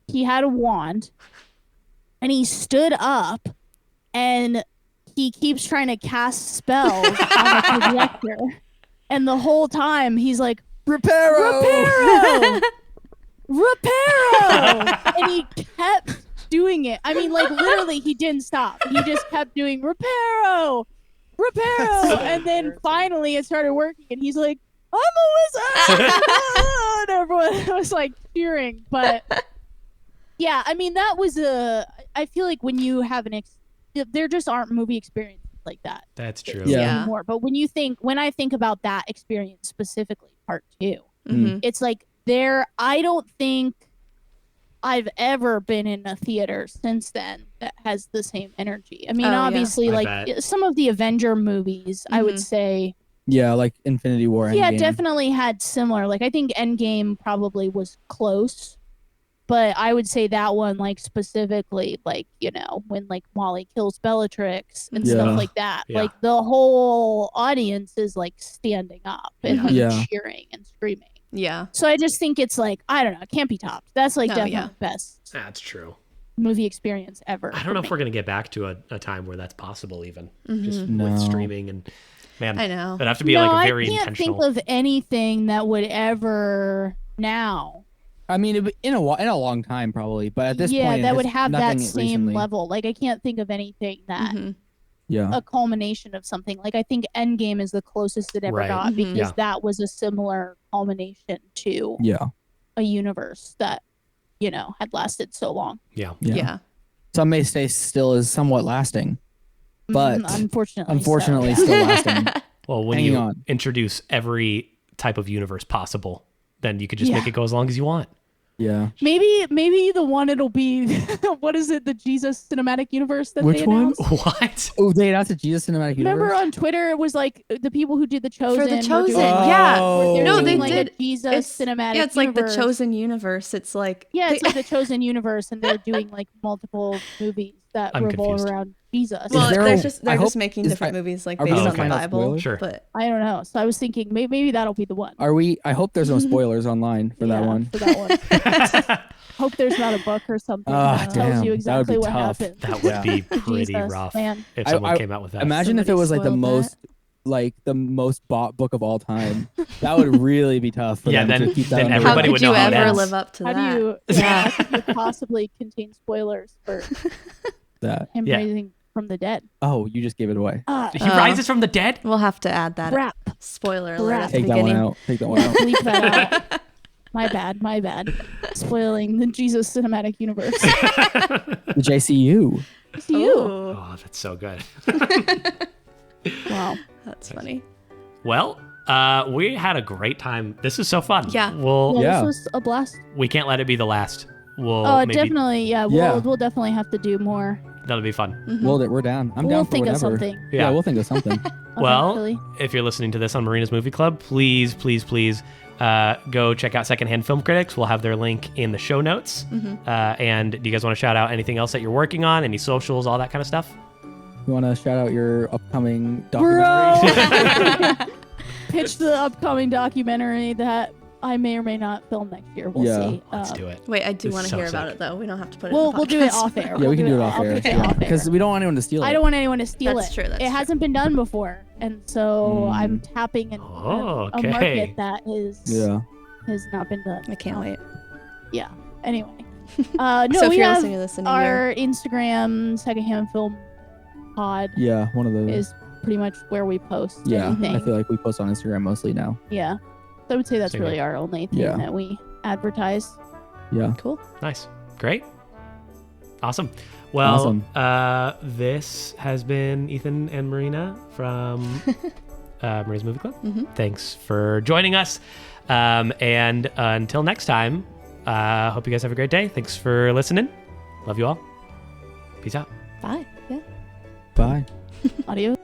He had a wand, and he stood up, and he keeps trying to cast spells on the projector. And the whole time, he's like, Reparo! Reparo! Reparo! And he kept doing it. I mean, like, literally, he didn't stop. He just kept doing Reparo! Reparo! And then finally it started working, and he's like, I'm a wizard! And everyone was like cheering. But yeah, I mean, that was I feel like when you have there just aren't movie experiences like that. That's true. Yeah. Anymore. But when I think about that experience specifically, part 2, Mm-hmm. it's like I don't think I've ever been in a theater since then that has the same energy. I mean, Oh, yeah. obviously, I like bet. some of the Avenger movies, I would say, Yeah, like Infinity War. yeah, Endgame. definitely had similar. Like, I think Endgame probably was close, but I would say that one, like, specifically, like, when like Molly kills Bellatrix and Yeah. stuff like that. Yeah. Like, the whole audience is like standing up and like Yeah. cheering and screaming. Yeah. So I just think it's like, I don't know, it can't be topped. That's like Oh, definitely yeah. the best That's true. movie experience ever. I don't know if we're gonna get back to a time where that's possible, even just No. with streaming and man. I know. It'd have to be no, like a very I can't intentional. think of anything that would ever now. I mean, in a long time probably, but at this point, that would it's have that nothing same recently. level. Like, I can't think of anything that Mhm. Yeah, a culmination of something. Like, I think Endgame is the closest it ever Right. got Mhm. because Yeah. that was a similar culmination to yeah, a universe that had lasted so long. Yeah. yeah. Yeah. Some may say still is somewhat lasting, but unfortunately, still lasting. Well, when Hanging you on. introduce every type of universe possible, then you could just make Yeah. it go as long as you want. Yeah. Maybe the one it'll be what is it, the Jesus cinematic universe that Which they one? announced? What? Oh, they announced a Jesus Cinematic Remember Universe. on Twitter it was like the people who did the Chosen For the were Chosen, doing, yeah. they're No, doing they like did. a Jesus cinematic Yeah, it's like the universe. Chosen universe. It's like Yeah, it's like the Chosen universe, and they're doing like multiple movies that I'm revolve confused. around Jesus. well, there they're a- just I they're just hope- making is- different movies like are we based gonna on the find out Bible. spoilers? Sure. But I don't know. So I was thinking maybe that'll be the one. Are we? I hope there's no spoilers online for that Yeah, one. For that one. Hope there's not a book or something that tells damn, you that exactly would be what tough. happened. That would Yeah. be pretty Jesus, rough man. if I- someone I- came out with that. Imagine if it Somebody was like the spoiled that. most bought book of all time. That would really be tough for Yeah, them then- to keep that then under how everybody wraps. would could you know how it ever ends. live up to How that? do you? Yeah, how could it possibly contain spoilers for that. him Yeah. raising from the dead? Oh, you just gave it away. He rises from the dead? We'll have to add that Crap. spoiler alert Crap. at the Take that one beginning. out. Take that one out. Bleep that out. My bad. Spoiling the Jesus cinematic universe. The JCU. It's you. Ooh, Oh, that's so good. Wow. that's funny. Well, we had a great time. This is so fun. Yeah. Well, Yeah. This was a blast. we can't let it be the last. We'll Oh, maybe definitely. Yeah, Yeah. we'll definitely have to do more. that'll be fun. We're down. I'm We'll down for think of whatever. something. Yeah, Yeah. we'll think of something. Well, Eventually. if you're listening to this on Marina's Movie Club, please go check out Secondhand Film Critics. We'll have their link in the show notes. And do you guys want to shout out anything else that you're working on? Any socials, all that kind of stuff? You want to shout out your upcoming documentary? Bro! Pitch the upcoming documentary that I may or may not film next year. We'll Yeah. see. Let's do it. Wait, I do It's want to so hear about sick. it though. We don't have to put it. We'll in the we'll do it podcast. off air. Yeah, We'll we can do it off I'll air. pitch it off air. Because we don't want anyone to steal it. I don't want anyone to steal That's it. true, that's it true. hasn't been done before, and so I'm tapping Oh, a okay. market that has not been done. I can't wait. Yeah. Anyway, no, So if we you're have listening to this in a year, our Instagram Secondhand Film Pod Yeah, one of those. is pretty much where we post Yeah, anything. I feel like we post on Instagram mostly now. Yeah. So I would say that's Same really here. our only thing Yeah. that we advertise. Yeah. cool. Nice. Great. Awesome. Well, Awesome. this has been Ethan and Marina from Marina's Movie Club. Thanks for joining us. And until next time, Hope you guys have a great day. Thanks for listening. Love you all. Peace out. Bye. Yeah. Bye. Adios.